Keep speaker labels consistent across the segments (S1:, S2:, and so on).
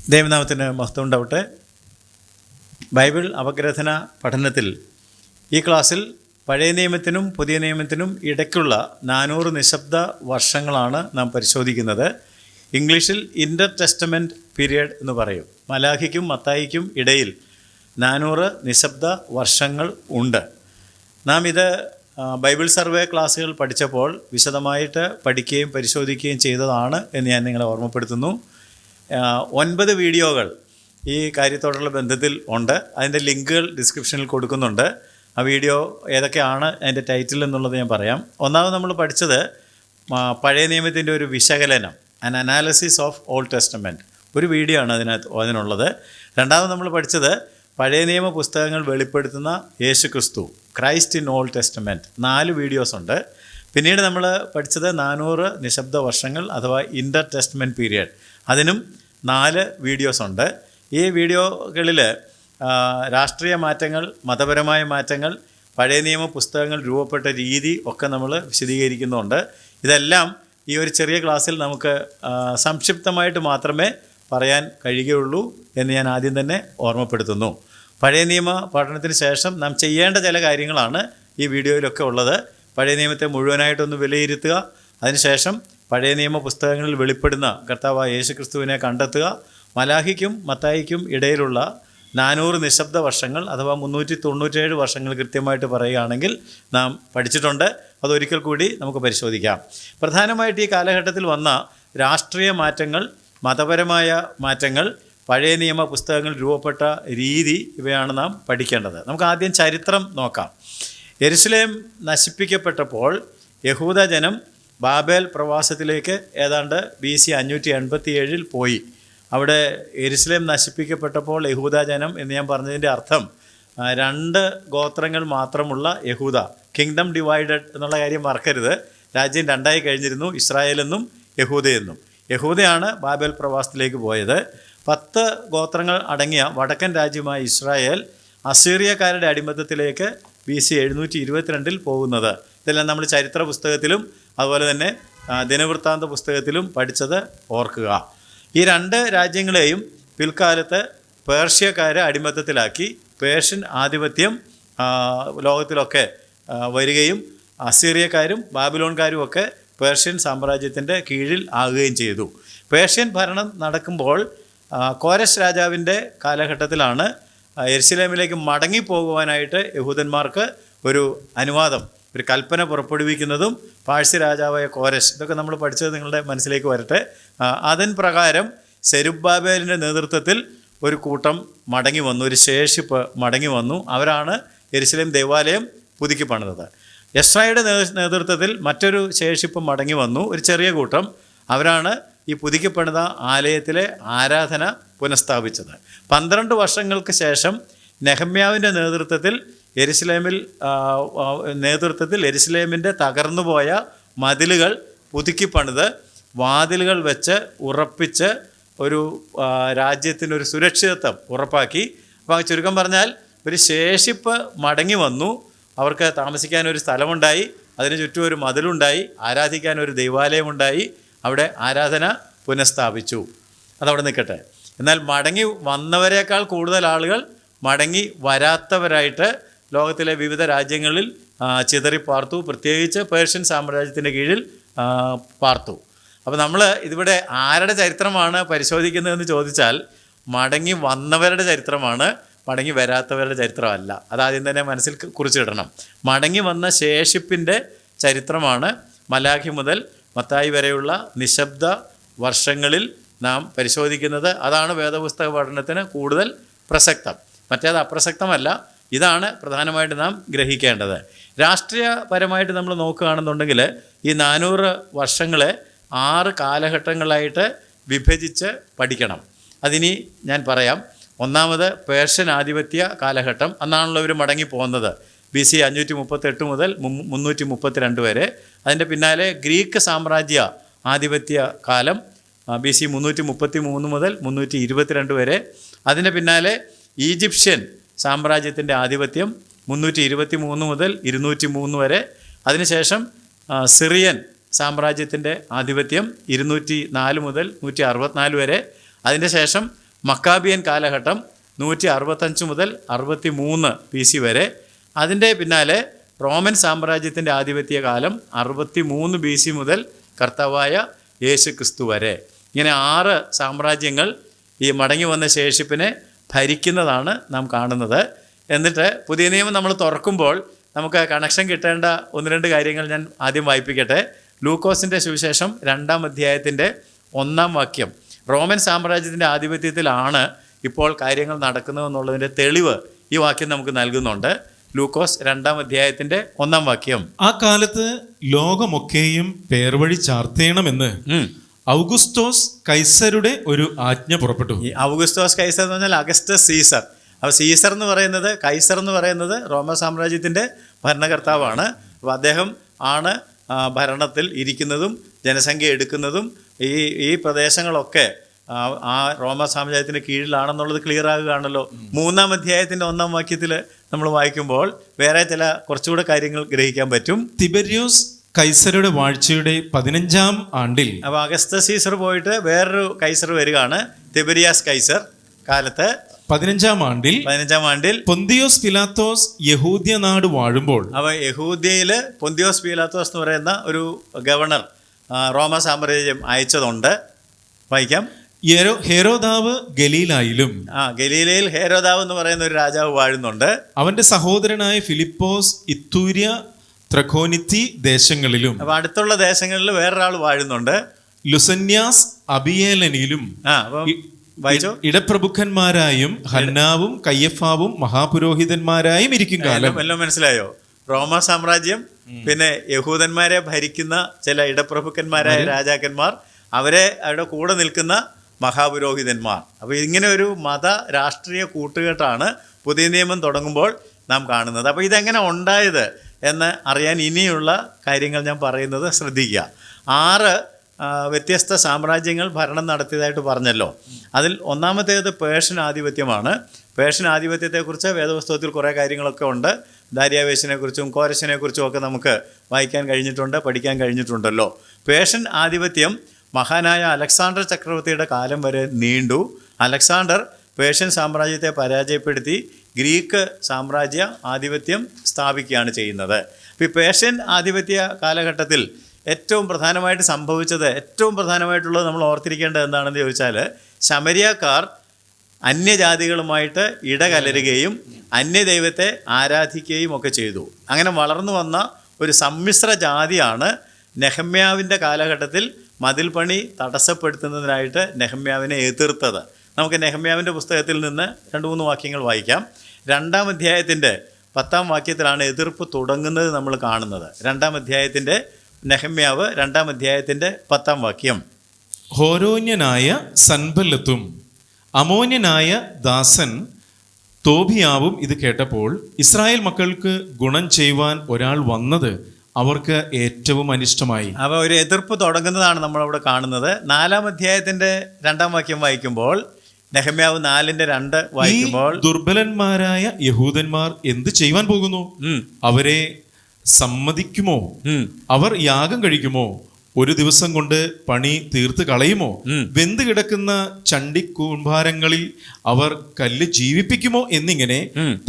S1: ദൈവനാമത്തിന് മഹത്വം ഉണ്ടാവട്ടെ. ബൈബിൾ അപഗ്രഥന പഠനത്തിൽ ഈ ക്ലാസ്സിൽ പഴയ നിയമത്തിനും പുതിയ നിയമത്തിനും ഇടയ്ക്കുള്ള 400 നിശബ്ദ വർഷങ്ങളാണ് നാം പരിശോധിക്കുന്നത്. ഇംഗ്ലീഷിൽ ഇൻ്റർ ടെസ്റ്റമെൻറ്റ് പീരിയഡ് എന്ന് പറയും. മലാഖിക്കും മത്തായിക്കും ഇടയിൽ 400 നിശബ്ദ വർഷങ്ങൾ ഉണ്ട്. നാം ഇത് ബൈബിൾ സർവേ ക്ലാസ്സുകൾ പഠിച്ചപ്പോൾ വിശദമായിട്ട് പഠിക്കുകയും പരിശോധിക്കുകയും ചെയ്തതാണ് എന്ന് ഞാൻ നിങ്ങളെ ഓർമ്മപ്പെടുത്തുന്നു. 9 വീഡിയോകൾ ഈ കാര്യത്തോടുള്ള ബന്ധത്തിൽ ഉണ്ട്. അതിൻ്റെ ലിങ്കുകൾ ഡിസ്ക്രിപ്ഷനിൽ കൊടുക്കുന്നുണ്ട്. ആ വീഡിയോ ഏതൊക്കെയാണ്, അതിൻ്റെ ടൈറ്റിൽ എന്നുള്ളത് ഞാൻ പറയാം. ഒന്നാമത് നമ്മൾ പഠിച്ചത് പഴയ നിയമത്തിൻ്റെ ഒരു വിശകലനം, an analysis of old testament, ഒരു വീഡിയോ ആണ് അതിനുള്ളത്. രണ്ടാമത് നമ്മൾ പഠിച്ചത് പഴയ നിയമ പുസ്തകങ്ങൾ വെളിപ്പെടുത്തുന്ന യേശു ക്രിസ്തു, Christ in old testament, 4 videos ഉണ്ട്. പിന്നീട് നമ്മൾ പഠിച്ചത് 400 നിശബ്ദ വർഷങ്ങൾ അഥവാ ഇൻ്റർ ടെസ്റ്റമെൻറ്റ് പീരിയഡ്, അതിനും 4 വീഡിയോസ് ഉണ്ട്. ഈ വീഡിയോകളിൽ രാഷ്ട്രീയ മാറ്റങ്ങൾ, മതപരമായ മാറ്റങ്ങൾ, പഴയ നിയമ പുസ്തകങ്ങൾ രൂപപ്പെട്ട രീതി ഒക്കെ നമ്മൾ വിശദീകരിക്കുന്നുണ്ട്. ഇതെല്ലാം ഈ ഒരു ചെറിയ ക്ലാസ്സിൽ നമുക്ക് സംക്ഷിപ്തമായിട്ട് മാത്രമേ പറയാൻ കഴിയുകയുള്ളൂ എന്ന് ഞാൻ ആദ്യം തന്നെ ഓർമ്മപ്പെടുത്തുന്നു. പഴയ നിയമ പഠനത്തിന് ശേഷം നാം ചെയ്യേണ്ട ചില കാര്യങ്ങളാണ് ഈ വീഡിയോയിലൊക്കെ ഉള്ളത്. പഴയ നിയമത്തെ മുഴുവനായിട്ടൊന്ന് വിലയിരുത്തുക, അതിനുശേഷം പഴയ നിയമ പുസ്തകങ്ങളിൽ വെളിപ്പെടുന്ന കർത്താവായ യേശു ക്രിസ്തുവിനെ കണ്ടെത്തുക. മലാഖിക്കും മത്തായിക്കും ഇടയിലുള്ള 400 നിശബ്ദ വർഷങ്ങൾ അഥവാ 397 വർഷങ്ങൾ കൃത്യമായിട്ട് പറയുകയാണെങ്കിൽ നാം പഠിച്ചിട്ടുണ്ട്. അതൊരിക്കൽ കൂടി നമുക്ക് പരിശോധിക്കാം. പ്രധാനമായിട്ട് ഈ കാലഘട്ടത്തിൽ വന്ന രാഷ്ട്രീയ മാറ്റങ്ങൾ, മതപരമായ മാറ്റങ്ങൾ, പഴയ നിയമ പുസ്തകങ്ങൾ രൂപപ്പെട്ട രീതി, ഇവയാണ് നാം പഠിക്കേണ്ടത്. നമുക്ക് ആദ്യം ചരിത്രം നോക്കാം. യെരുശലേം നശിപ്പിക്കപ്പെട്ടപ്പോൾ യഹൂദ ജനം ബാബേൽ പ്രവാസത്തിലേക്ക് ഏതാണ്ട് BC 587 പോയി. അവിടെ യെരുശലേം നശിപ്പിക്കപ്പെട്ടപ്പോൾ യഹൂദ ജനം എന്ന് ഞാൻ പറഞ്ഞതിൻ്റെ അർത്ഥം 2 ഗോത്രങ്ങൾ മാത്രമുള്ള യഹൂദ, കിങ്ഡം ഡിവൈഡഡ് എന്നുള്ള കാര്യം മറക്കരുത്. രാജ്യം 2ആയി കഴിഞ്ഞിരുന്നു, ഇസ്രായേലെന്നും യഹൂദയെന്നും. യഹൂദയാണ് ബാബേൽ പ്രവാസത്തിലേക്ക് പോയത്. 10 ഗോത്രങ്ങൾ അടങ്ങിയ വടക്കൻ രാജ്യമായ ഇസ്രായേൽ അസീറിയക്കാരുടെ അടിമത്തത്തിലേക്ക് BC 722 പോകുന്നത്. ഇതെല്ലാം നമ്മൾ ചരിത്ര പുസ്തകത്തിലും അതുപോലെ തന്നെ ദിനവൃത്താന്ത പുസ്തകത്തിലും പഠിച്ചത് ഓർക്കുക. ഈ 2 രാജ്യങ്ങളെയും പിൽക്കാലത്ത് പേർഷ്യക്കാരെ അടിമത്തത്തിലാക്കി പേർഷ്യൻ ആധിപത്യം ലോകത്തിലൊക്കെ വരികയും അസീറിയക്കാരും ബാബിലോൺകാരും ഒക്കെ പേർഷ്യൻ സാമ്രാജ്യത്തിൻ്റെ കീഴിൽ ആകുകയും ചെയ്തു. പേർഷ്യൻ ഭരണം നടക്കുമ്പോൾ കോരശ് രാജാവിൻ്റെ കാലഘട്ടത്തിലാണ് യെരുശലേമിലേക്ക് മടങ്ങിപ്പോകുവാനായിട്ട് യഹൂദന്മാർക്ക് ഒരു അനുവാദം, ഒരു കൽപ്പന പുറപ്പെടുവിക്കുന്നതും പാഴ്സി രാജാവായ കോരശ്. ഇതൊക്കെ നമ്മൾ പഠിച്ചത് നിങ്ങളുടെ മനസ്സിലേക്ക് വരട്ടെ. അതിൻ പ്രകാരം സെരുബ്ബാബേലിൻ്റെ നേതൃത്വത്തിൽ ഒരു കൂട്ടം മടങ്ങി വന്നു, ഒരു ശേഷിപ്പ് മടങ്ങി വന്നു. അവരാണ് യെരുശലേം ദേവാലയം പുതുക്കി പണിതത്. എസ്രായുടെ നേതൃത്വത്തിൽ മറ്റൊരു ശേഷിപ്പ് മടങ്ങി വന്നു, ഒരു ചെറിയ കൂട്ടം. അവരാണ് ഈ പുതുക്കിപ്പണിത ആലയത്തിലെ ആരാധന പുനഃസ്ഥാപിച്ചത്. 12 വർഷങ്ങൾക്ക് ശേഷം നെഹമ്യാവിൻ്റെ നേതൃത്വത്തിൽ യെരുശലേമിൻ്റെ തകർന്നുപോയ മതിലുകൾ പുതുക്കിപ്പണിത് വാതിലുകൾ വെച്ച് ഉറപ്പിച്ച് ഒരു രാജ്യത്തിനൊരു സുരക്ഷിതത്വം ഉറപ്പാക്കി. അപ്പോൾ ചുരുക്കം പറഞ്ഞാൽ ഒരു ശേഷിപ്പ് മടങ്ങി വന്നു. അവർക്ക് താമസിക്കാൻ ഒരു സ്ഥലമുണ്ടായി, അതിന് ചുറ്റും ഒരു മതിലുണ്ടായി, ആരാധിക്കാൻ ഒരു ദൈവാലയമുണ്ടായി. അവിടെ ആരാധന പുനഃസ്ഥാപിച്ചു. അതവിടെ നിൽക്കട്ടെ. എന്നാൽ മടങ്ങി വന്നവരെക്കാൾ കൂടുതൽ ആളുകൾ മടങ്ങി വരാത്തവരായിട്ട് ലോകത്തിലെ വിവിധ രാജ്യങ്ങളിൽ ചിതറിപ്പാർത്തു. പ്രത്യേകിച്ച് പേർഷ്യൻ സാമ്രാജ്യത്തിൻ്റെ കീഴിൽ പാർത്തു. അപ്പോൾ നമ്മൾ ഇതിവിടെ ആരുടെ ചരിത്രമാണ് പരിശോധിക്കുന്നതെന്ന് ചോദിച്ചാൽ മടങ്ങി വന്നവരുടെ ചരിത്രമാണ്, മടങ്ങി വരാത്തവരുടെ ചരിത്രമല്ല. അതാദ്യം തന്നെ മനസ്സിൽ കുറിച്ചിടണം. മടങ്ങി വന്ന ശേഷിപ്പിൻ്റെ ചരിത്രമാണ് മലാഖി മുതൽ മത്തായി വരെയുള്ള നിശബ്ദ വർഷങ്ങളിൽ നാം പരിശോധിക്കുന്നത്. അതാണ് വേദപുസ്തക പഠനത്തിന് കൂടുതൽ പ്രസക്തം. മറ്റേത് അപ്രസക്തമല്ല. ഇതാണ് പ്രധാനമായിട്ട് നാം ഗ്രഹിക്കേണ്ടത്. രാഷ്ട്രീയപരമായിട്ട് നമ്മൾ നോക്കുകയാണെന്നുണ്ടെങ്കിൽ ഈ 400 വർഷങ്ങളെ 6 കാലഘട്ടങ്ങളായിട്ട് വിഭജിച്ച് പഠിക്കണം. അതിനി ഞാൻ പറയാം. ഒന്നാമത് പേർഷ്യൻ ആധിപത്യ കാലഘട്ടം. അന്നാണല്ലോ ഇവർ മടങ്ങി പോകുന്നത്. BC 538 മുതൽ 332 വരെ. അതിൻ്റെ പിന്നാലെ ഗ്രീക്ക് സാമ്രാജ്യ ആധിപത്യ കാലം BC 333 മുതൽ 322 വരെ. അതിൻ്റെ പിന്നാലെ ഈജിപ്ഷ്യൻ സാമ്രാജ്യത്തിൻ്റെ ആധിപത്യം 323 മുതൽ 203 വരെ. അതിനുശേഷം സിറിയൻ സാമ്രാജ്യത്തിൻ്റെ ആധിപത്യം 204 മുതൽ 164 വരെ. അതിൻ്റെ ശേഷം മക്കാബിയൻ കാലഘട്ടം 165 മുതൽ 63 BC വരെ. അതിൻ്റെ പിന്നാലെ റോമൻ സാമ്രാജ്യത്തിൻ്റെ ആധിപത്യ കാലം 63 BC മുതൽ കർത്താവായ യേശു ക്രിസ്തു വരെ. ഇങ്ങനെ 6 സാമ്രാജ്യങ്ങൾ ഈ മടങ്ങി വന്ന ശേഷിപ്പിനെ ഭരിക്കുന്നതാണ് നാം കാണുന്നത്. എന്നിട്ട് പുതിയ നിയമം നമ്മൾ തുറക്കുമ്പോൾ നമുക്ക് കണക്ഷൻ കിട്ടേണ്ട 1-2 കാര്യങ്ങൾ ഞാൻ ആദ്യം വായിപ്പിക്കട്ടെ. ലൂക്കോസിൻ്റെ സുവിശേഷം 2-ാം അധ്യായത്തിൻ്റെ 1-ാം വാക്യം. റോമൻ സാമ്രാജ്യത്തിൻ്റെ ആധിപത്യത്തിലാണ് ഇപ്പോൾ കാര്യങ്ങൾ നടക്കുന്നതെന്നുള്ളതിൻ്റെ തെളിവ് ഈ വാക്യം നമുക്ക് നൽകുന്നുണ്ട്. ലൂക്കോസ് 2-ാം അധ്യായത്തിൻ്റെ 1-ാം വാക്യം.
S2: ആ കാലത്ത് ലോകമൊക്കെയും പേർവഴി ചാർത്തേണമെന്ന് ഔഗുസ്തോസ് കൈസരുടെ ഒരു ആജ്ഞ പുറപ്പെട്ടു.
S1: ഈ ഔഗുസ്തോസ് കൈസർ എന്ന് പറഞ്ഞാൽ അഗസ്റ്റസ് സീസർ. അപ്പോൾ കൈസർ എന്ന് പറയുന്നത് റോമ സാമ്രാജ്യത്തിൻ്റെ ഭരണകർത്താവാണ്. അപ്പോൾ അദ്ദേഹം ആണ് ഭരണത്തിൽ ഇരിക്കുന്നതും ജനസംഖ്യ എടുക്കുന്നതും ഈ പ്രദേശങ്ങളൊക്കെ ആ റോമ സാമ്രാജ്യത്തിന് കീഴിലാണെന്നുള്ളത് ക്ലിയർ ആകുകയാണല്ലോ. 3-ാം അധ്യായത്തിൻ്റെ 1-ാം വാക്യത്തിൽ നമ്മൾ വായിക്കുമ്പോൾ വേറെ ചില കുറച്ചുകൂടെ കാര്യങ്ങൾ ഗ്രഹിക്കാൻ പറ്റും.
S2: തിബെര്യോസ് കൈസരുടെ വാഴ്ചയുടെ 15-ാം ആണ്ടിൽ.
S1: അപ്പോൾ അഗസ്റ്റസ് സീസർ പോയിട്ട് വേറൊരു കൈസർ വരികയാണ്, തിബെരിയാസ് കൈസർ കാലത്ത്
S2: 15-ാം ആണ്ടിൽ പൊന്തിയോസ് പിലാത്തോസ് യഹൂദ്യ നാട് വാഴുമ്പോൾ.
S1: അപ്പോൾ യഹൂദ്യയിൽ പൊന്തിയോസ് പിലാത്തോസ് എന്ന് പറയുന്ന ഒരു ഗവർണർ റോമ സാമ്രാജ്യം അയച്ചതുണ്ട്. വായിക്കാം.
S2: ഹെരോദാവ് ഗലീലായിലും.
S1: ഗലീലയിൽ ഹെരോദാവ് എന്ന് പറയുന്ന ഒരു രാജാവ് വാഴുന്നുണ്ട്.
S2: അവന്റെ സഹോദരനായ ഫിലിപ്പോസ് ഇത്തൂര്യ ത്രഖോനിത്തി ദേശങ്ങളിലും.
S1: അപ്പൊ അടുത്തുള്ള ദേശങ്ങളിൽ വേറൊരാൾ വാഴുന്നുണ്ട്,
S2: ലുസന്യാസ് അബിയേലനിലും. ഇടപ്രഭുക്കന്മാരായും ഹന്നാവും കയ്യഫാവും മഹാപുരോഹിതന്മാരായും ഇരിക്കും കാലം.
S1: എല്ലാം മനസ്സിലായോ? റോമ സാമ്രാജ്യം, പിന്നെ യഹൂദന്മാരെ ഭരിക്കുന്ന ചില ഇടപ്രഭുക്കന്മാരായ രാജാക്കന്മാർ, അവരുടെ കൂടെ നിൽക്കുന്ന മഹാപുരോഹിതന്മാർ. അപ്പോൾ ഇങ്ങനെ ഒരു മത രാഷ്ട്രീയ കൂട്ടുകെട്ടാണ് പുതിയ നിയമം തുടങ്ങുമ്പോൾ നാം കാണുന്നത്. അപ്പോൾ ഇതെങ്ങനെ ഉണ്ടായത് എന്ന് അറിയാൻ ഇനിയുള്ള കാര്യങ്ങൾ ഞാൻ പറയുന്നത് ശ്രദ്ധിക്കുക. 6 വ്യത്യസ്ത സാമ്രാജ്യങ്ങൾ ഭരണം നടത്തിയതായിട്ട് പറഞ്ഞല്ലോ. അതിൽ ഒന്നാമത്തേത് പേർഷ്യൻ ആധിപത്യമാണ്. പേർഷ്യൻ ആധിപത്യത്തെക്കുറിച്ച് വേദപുസ്തകത്തിൽ കുറേ കാര്യങ്ങളൊക്കെ ഉണ്ട്. ദാര്യാവേശിനെക്കുറിച്ചും കോരശിനെക്കുറിച്ചും ഒക്കെ നമുക്ക് വായിക്കാൻ കഴിഞ്ഞിട്ടുണ്ട്, പഠിക്കാൻ കഴിഞ്ഞിട്ടുണ്ടല്ലോ. പേർഷ്യൻ ആധിപത്യം മഹാനായ അലക്സാണ്ടർ ചക്രവർത്തിയുടെ കാലം വരെ നീണ്ടു. അലക്സാണ്ടർ പേർഷ്യൻ സാമ്രാജ്യത്തെ പരാജയപ്പെടുത്തി ഗ്രീക്ക് സാമ്രാജ്യ ആധിപത്യം സ്ഥാപിക്കുകയാണ് ചെയ്യുന്നത്. അപ്പോൾ ഈ പേർഷ്യൻ ആധിപത്യ കാലഘട്ടത്തിൽ ഏറ്റവും പ്രധാനമായിട്ട് സംഭവിച്ചത്, ഏറ്റവും പ്രധാനമായിട്ടുള്ളത് നമ്മൾ ഓർത്തിരിക്കേണ്ടത് എന്താണെന്ന് ചോദിച്ചാൽ, ശമരിയക്കാർ അന്യജാതികളുമായിട്ട് ഇടകലരുകയും അന്യദൈവത്തെ ആരാധിക്കുകയും ഒക്കെ ചെയ്തു. അങ്ങനെ വളർന്നു വന്ന ഒരു സമ്മിശ്ര ജാതിയാണ് നെഹമ്യാവിൻ്റെ കാലഘട്ടത്തിൽ മതിൽ പണി തടസ്സപ്പെടുത്തുന്നതിനായിട്ട് നെഹമ്യാവിനെ എതിർത്തത്. നമുക്ക് നെഹമ്യാവിൻ്റെ പുസ്തകത്തിൽ നിന്ന് 2-3 വാക്യങ്ങൾ വായിക്കാം. 2-ാം അധ്യായത്തിൻ്റെ 10-ാം വാക്യത്തിലാണ് എതിർപ്പ് തുടങ്ങുന്നത് നമ്മൾ കാണുന്നത്. 2-ാം അധ്യായത്തിൻ്റെ നെഹമ്യാവ് 2-ാം അധ്യായത്തിൻ്റെ 10-ാം വാക്യം.
S2: ഹോരോന്യനായ സൻബല്ലത്തും അമോന്യനായ ദാസൻ തോബിയാവും ഇത് കേട്ടപ്പോൾ, ഇസ്രായേൽ മക്കൾക്ക് ഗുണം ചെയ്യുവാൻ ഒരാൾ വന്നത് അവർക്ക് ഏറ്റവും അനിഷ്ടമായി.
S1: അപ്പോൾ ഒരു എതിർപ്പ് തുടങ്ങുന്നതാണ് നമ്മളവിടെ കാണുന്നത്. 4-ാം അധ്യായത്തിൻ്റെ 2-ാം വാക്യം വായിക്കുമ്പോൾ, നെഹമ്യാവ് 4:2 വായിക്കുമ്പോൾ,
S2: ദുർബലന്മാരായ യഹൂദന്മാർ എന്ത് ചെയ്യുവാൻ പോകുന്നു? അവരെ സമ്മതിക്കുമോ? അവർ യാഗം കഴിക്കുമോ? ഒരു ദിവസം കൊണ്ട് പണി തീർത്ത് കളയുമോ? വെന്ത് കിടക്കുന്ന ചണ്ടിക്കൂമ്പാരങ്ങളിൽ അവർ കല്ല് ജീവിപ്പിക്കുമോ? എന്നിങ്ങനെ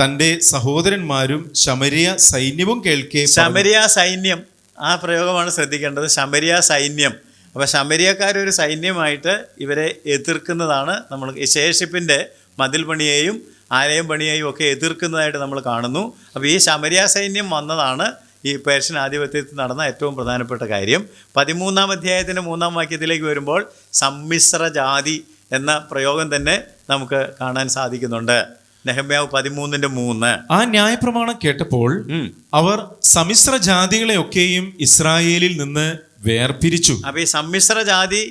S2: തന്റെ സഹോദരന്മാരും ശമരിയ സൈന്യവും കേൾക്കെ.
S1: ശമരിയ സൈന്യം, ആ പ്രയോഗമാണ് ശ്രദ്ധിക്കേണ്ടത്. ശമരിയ സൈന്യം. അപ്പോൾ ശമരിയക്കാരൊരു സൈന്യമായിട്ട് ഇവരെ എതിർക്കുന്നതാണ് നമ്മൾ ശേഷിപ്പിൻ്റെ മതിൽ പണിയെയും ആലയം പണിയെയും ഒക്കെ എതിർക്കുന്നതായിട്ട് നമ്മൾ കാണുന്നു. അപ്പോൾ ഈ ശമരിയ സൈന്യം വന്നതാണ് ഈ പേർഷ്യൻ ആധിപത്യത്തിൽ നടന്ന ഏറ്റവും പ്രധാനപ്പെട്ട കാര്യം. 13-ാം അധ്യായത്തിൻ്റെ 3-ാം വാക്യത്തിലേക്ക് വരുമ്പോൾ സമ്മിശ്ര ജാതി എന്ന പ്രയോഗം തന്നെ നമുക്ക് കാണാൻ സാധിക്കുന്നുണ്ട്. നെഹമ്യാവ് 13:3.
S2: ആ ന്യായപ്രമാണം കേട്ടപ്പോൾ അവർ സമ്മിശ്ര ജാതികളെയൊക്കെയും ഇസ്രായേലിൽ നിന്ന് വേർപിരിച്ചു.
S1: അപ്പോൾ ഈ സമ്മിശ്ര ജാതി,